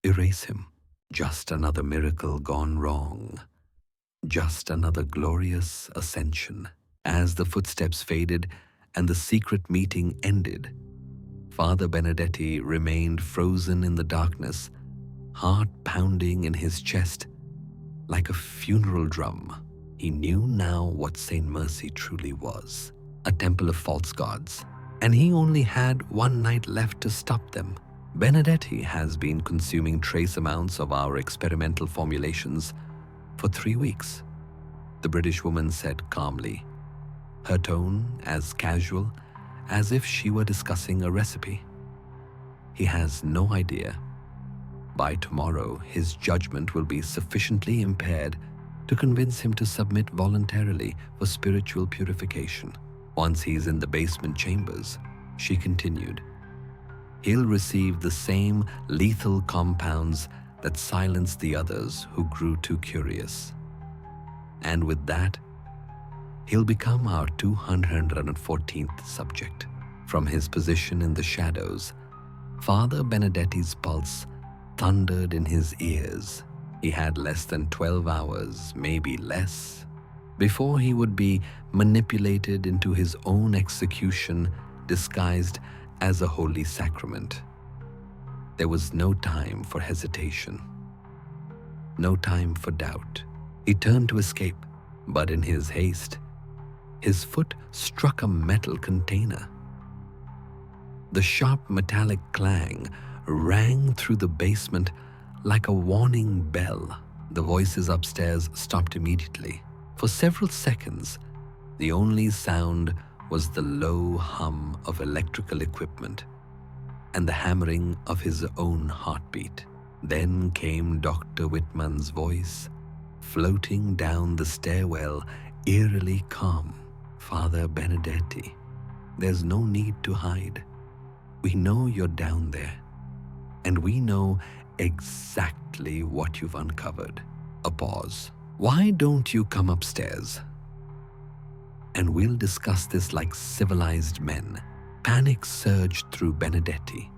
erase him. Just another miracle gone wrong. Just another glorious ascension. As the footsteps faded and the secret meeting ended, Father Benedetti remained frozen in the darkness, heart pounding in his chest like a funeral drum. He knew now what St. Mercy truly was, a temple of false gods, and he only had one night left to stop them. "Benedetti has been consuming trace amounts of our experimental formulations for 3 weeks, the British woman said calmly, her tone as casual as if she were discussing a recipe. "He has no idea. By tomorrow, his judgment will be sufficiently impaired to convince him to submit voluntarily for spiritual purification. Once he's in the basement chambers," she continued, "he'll receive the same lethal compounds that silenced the others who grew too curious. And with that, he'll become our 214th subject." From his position in the shadows, Father Benedetti's pulse thundered in his ears. He had less than 12 hours, maybe less, before he would be manipulated into his own execution disguised as a holy sacrament. There was no time for hesitation, no time for doubt. He turned to escape, but in his haste, his foot struck a metal container. The sharp metallic clang rang through the basement like a warning bell. The voices upstairs stopped immediately. For several seconds, the only sound was the low hum of electrical equipment and the hammering of his own heartbeat. Then came Dr. Whitman's voice, floating down the stairwell, eerily calm. "Father Benedetti, there's no need to hide. We know you're down there, and we know exactly what you've uncovered." A pause. "Why don't you come upstairs? And we'll discuss this like civilized men." Panic surged through Benedetti.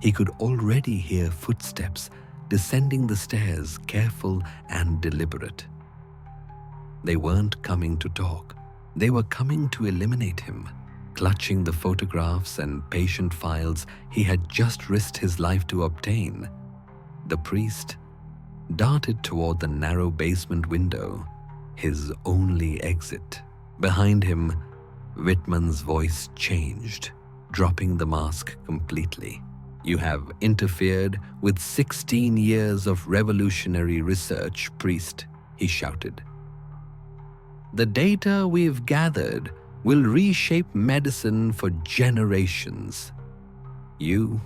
He could already hear footsteps descending the stairs, careful and deliberate. They weren't coming to talk. They were coming to eliminate him. Clutching the photographs and patient files he had just risked his life to obtain, the priest darted toward the narrow basement window, his only exit. Behind him, Whitman's voice changed, dropping the mask completely. "You have interfered with 16 years of revolutionary research, priest," he shouted. "The data we've gathered will reshape medicine for generations. You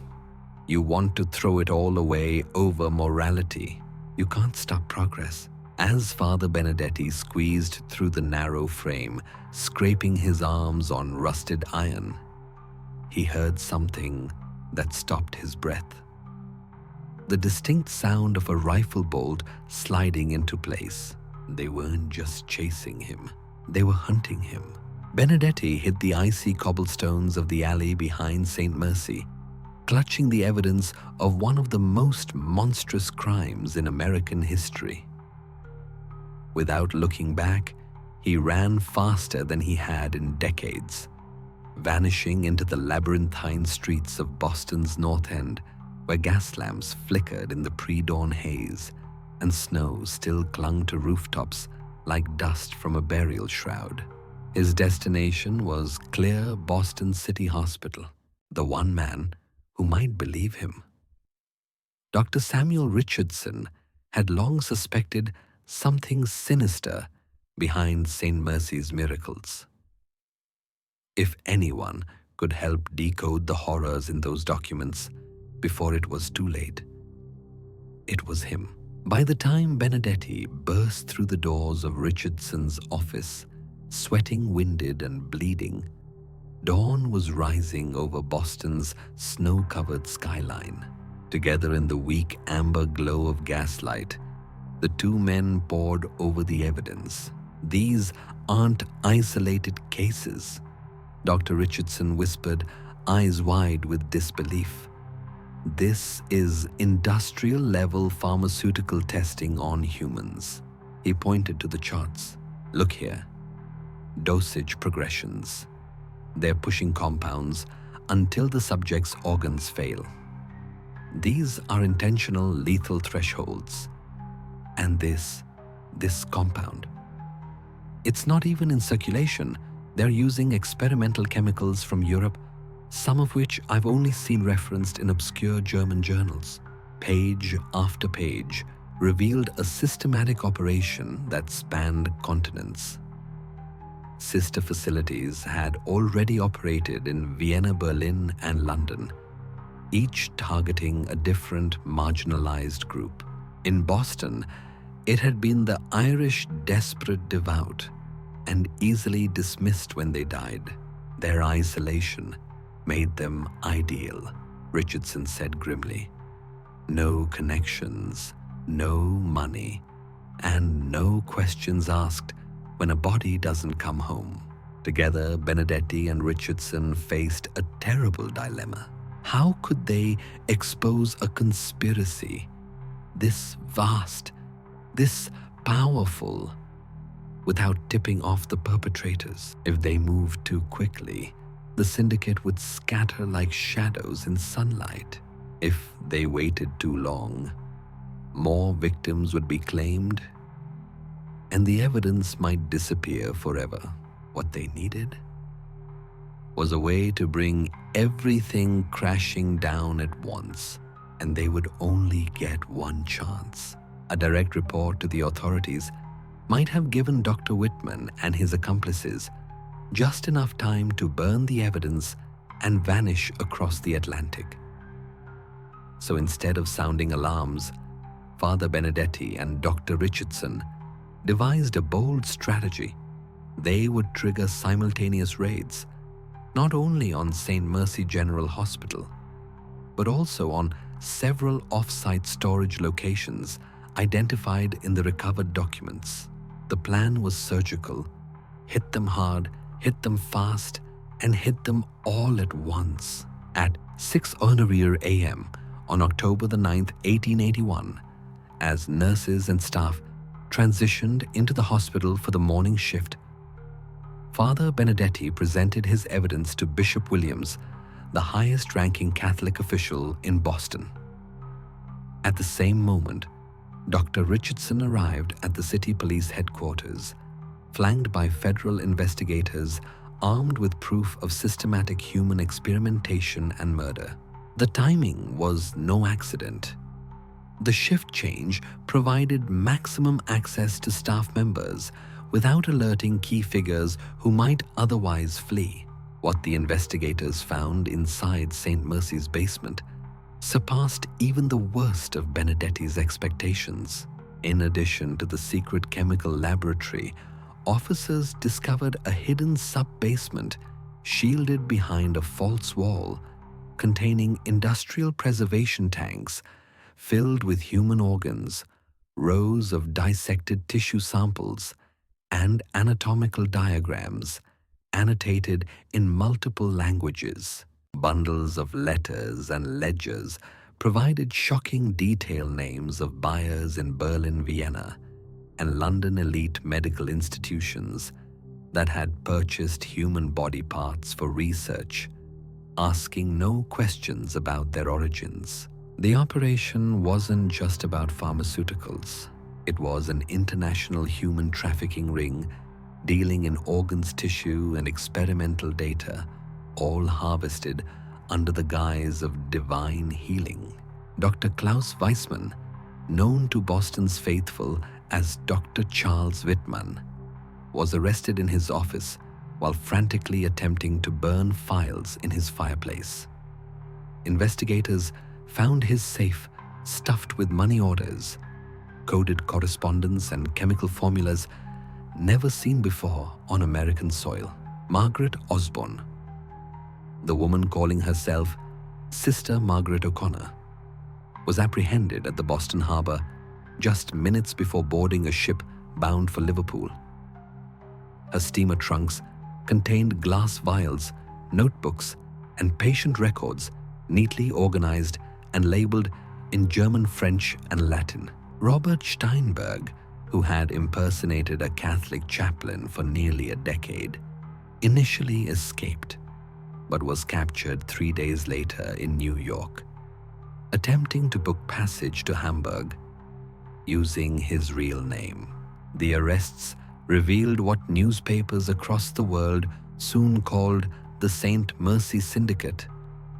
want to throw it all away over morality. You can't stop progress." As Father Benedetti squeezed through the narrow frame, scraping his arms on rusted iron, he heard something that stopped his breath. The distinct sound of a rifle bolt sliding into place. They weren't just chasing him, they were hunting him. Benedetti hit the icy cobblestones of the alley behind St. Mercy, clutching the evidence of one of the most monstrous crimes in American history. Without looking back, he ran faster than he had in decades, vanishing into the labyrinthine streets of Boston's North End, where gas lamps flickered in the pre-dawn haze and snow still clung to rooftops like dust from a burial shroud. His destination was clear Boston City Hospital, the one man who might believe him. Dr. Samuel Richardson had long suspected something sinister behind St. Mercy's miracles. If anyone could help decode the horrors in those documents before it was too late, it was him. By the time Benedetti burst through the doors of Richardson's office, sweating, winded, and bleeding, dawn was rising over Boston's snow-covered skyline. Together in the weak amber glow of gaslight, the two men pored over the evidence. "These aren't isolated cases," Dr. Richardson whispered, eyes wide with disbelief. "This is industrial-level pharmaceutical testing on humans." He pointed to the charts. "Look here. Dosage progressions. They're pushing compounds until the subject's organs fail. These are intentional lethal thresholds. And this compound, it's not even in circulation. They're using experimental chemicals from Europe, some of which I've only seen referenced in obscure German journals." Page after page revealed a systematic operation that spanned continents. Sister facilities had already operated in Vienna, Berlin, and London, each targeting a different marginalized group. In Boston, it had been the Irish desperate devout and easily dismissed when they died. Their isolation made them ideal, Richardson said grimly. No connections, no money, and no questions asked when a body doesn't come home. Together, Benedetti and Richardson faced a terrible dilemma. How could they expose a conspiracy this vast, this powerful, without tipping off the perpetrators. If they moved too quickly, the syndicate would scatter like shadows in sunlight. If they waited too long, more victims would be claimed, and the evidence might disappear forever. What they needed was a way to bring everything crashing down at once, and they would only get one chance. A direct report to the authorities might have given Dr. Whitman and his accomplices just enough time to burn the evidence and vanish across the Atlantic. So instead of sounding alarms, Father Benedetti and Dr. Richardson devised a bold strategy. They would trigger simultaneous raids, not only on St. Mercy General Hospital, but also on several off-site storage locations identified in the recovered documents. The plan was surgical: hit them hard, hit them fast, and hit them all at once. At 6:00 a.m. on October the 9th, 1881, as nurses and staff transitioned into the hospital for the morning shift, Father Benedetti presented his evidence to Bishop Williams, the highest-ranking Catholic official in Boston. At the same moment, Dr. Richardson arrived at the city police headquarters, flanked by federal investigators armed with proof of systematic human experimentation and murder. The timing was no accident. The shift change provided maximum access to staff members without alerting key figures who might otherwise flee. What the investigators found inside St. Mercy's basement surpassed even the worst of Benedetti's expectations. In addition to the secret chemical laboratory, officers discovered a hidden sub-basement shielded behind a false wall containing industrial preservation tanks filled with human organs, rows of dissected tissue samples, and anatomical diagrams annotated in multiple languages. Bundles of letters and ledgers provided shocking detail names of buyers in Berlin, Vienna, and London elite medical institutions that had purchased human body parts for research, asking no questions about their origins. The operation wasn't just about pharmaceuticals. It was an international human trafficking ring dealing in organs, tissue, and experimental data, all harvested under the guise of divine healing. Dr. Klaus Weissmann, known to Boston's faithful as Dr. Charles Whitman, was arrested in his office while frantically attempting to burn files in his fireplace. Investigators found his safe stuffed with money orders, coded correspondence, and chemical formulas never seen before on American soil. Margaret Osborne, the woman calling herself Sister Margaret O'Connor, was apprehended at the Boston harbor just minutes before boarding a ship bound for Liverpool. Her steamer trunks contained glass vials, notebooks, and patient records neatly organized and labeled in German, French, and Latin. Robert Steinberg, who had impersonated a Catholic chaplain for nearly a decade, initially escaped, but was captured 3 days later in New York, attempting to book passage to Hamburg using his real name. The arrests revealed what newspapers across the world soon called the St. Mercy Syndicate,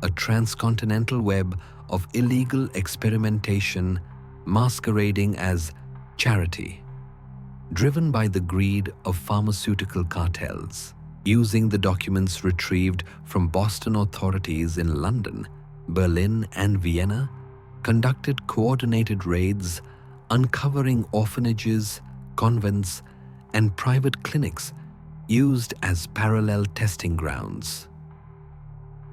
a transcontinental web of illegal experimentation masquerading as charity, driven by the greed of pharmaceutical cartels. Using the documents retrieved from Boston authorities in London, Berlin, and Vienna, conducted coordinated raids, uncovering orphanages, convents, and private clinics used as parallel testing grounds.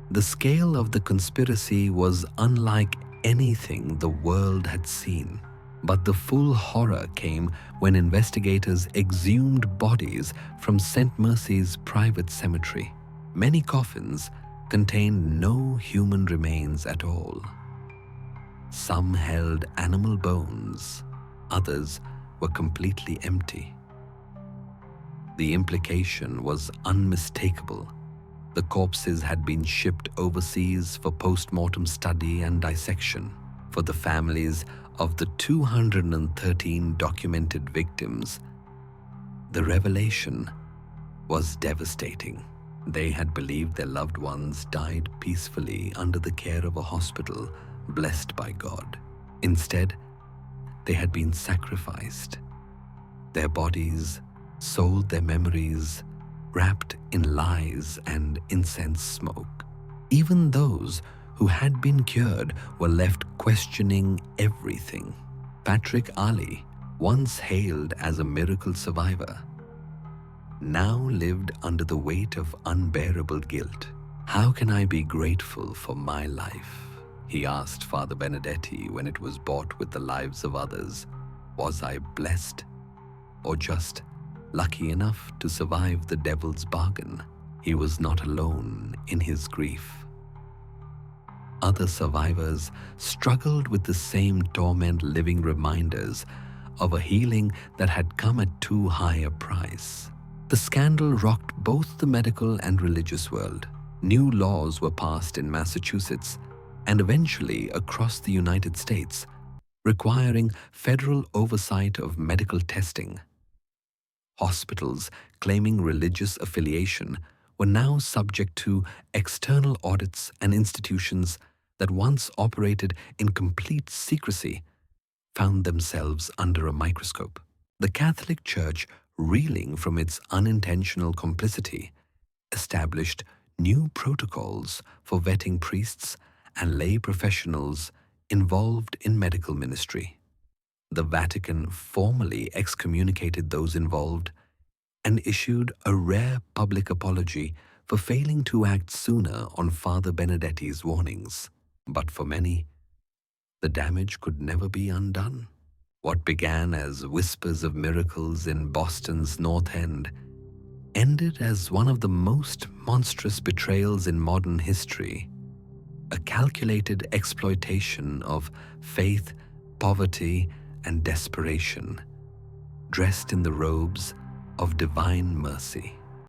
The scale of the conspiracy was unlike anything the world had seen, but the full horror came when investigators exhumed bodies from St. Mercy's private cemetery. Many coffins contained no human remains at all. Some held animal bones, others were completely empty. The implication was unmistakable. The corpses had been shipped overseas for post-mortem study and dissection. For the families of the 213 documented victims, the revelation was devastating. They had believed their loved ones died peacefully under the care of a hospital blessed by God. Instead, they had been sacrificed. Their bodies sold, their memories wrapped in lies and incense smoke. Even those who had been cured were left questioning everything. Patrick Ali, once hailed as a miracle survivor, now lived under the weight of unbearable guilt. "How can I be grateful for my life?" he asked Father Benedetti when it was bought with the lives of others. "Was I blessed or just lucky enough to survive the devil's bargain?" He was not alone in his grief. Other survivors struggled with the same torment, living reminders of a healing that had come at too high a price. The scandal rocked both the medical and religious world. New laws were passed in Massachusetts and eventually across the United States, requiring federal oversight of medical testing. Hospitals claiming religious affiliation were now subject to external audits, and institutions that once operated in complete secrecy found themselves under a microscope. The Catholic Church, reeling from its unintentional complicity, established new protocols for vetting priests and lay professionals involved in medical ministry. The Vatican formally excommunicated those involved and issued a rare public apology for failing to act sooner on Father Benedetti's warnings. But for many, the damage could never be undone. What began as whispers of miracles in Boston's North End ended as one of the most monstrous betrayals in modern history, a calculated exploitation of faith, poverty, and desperation, dressed in the robes of divine mercy.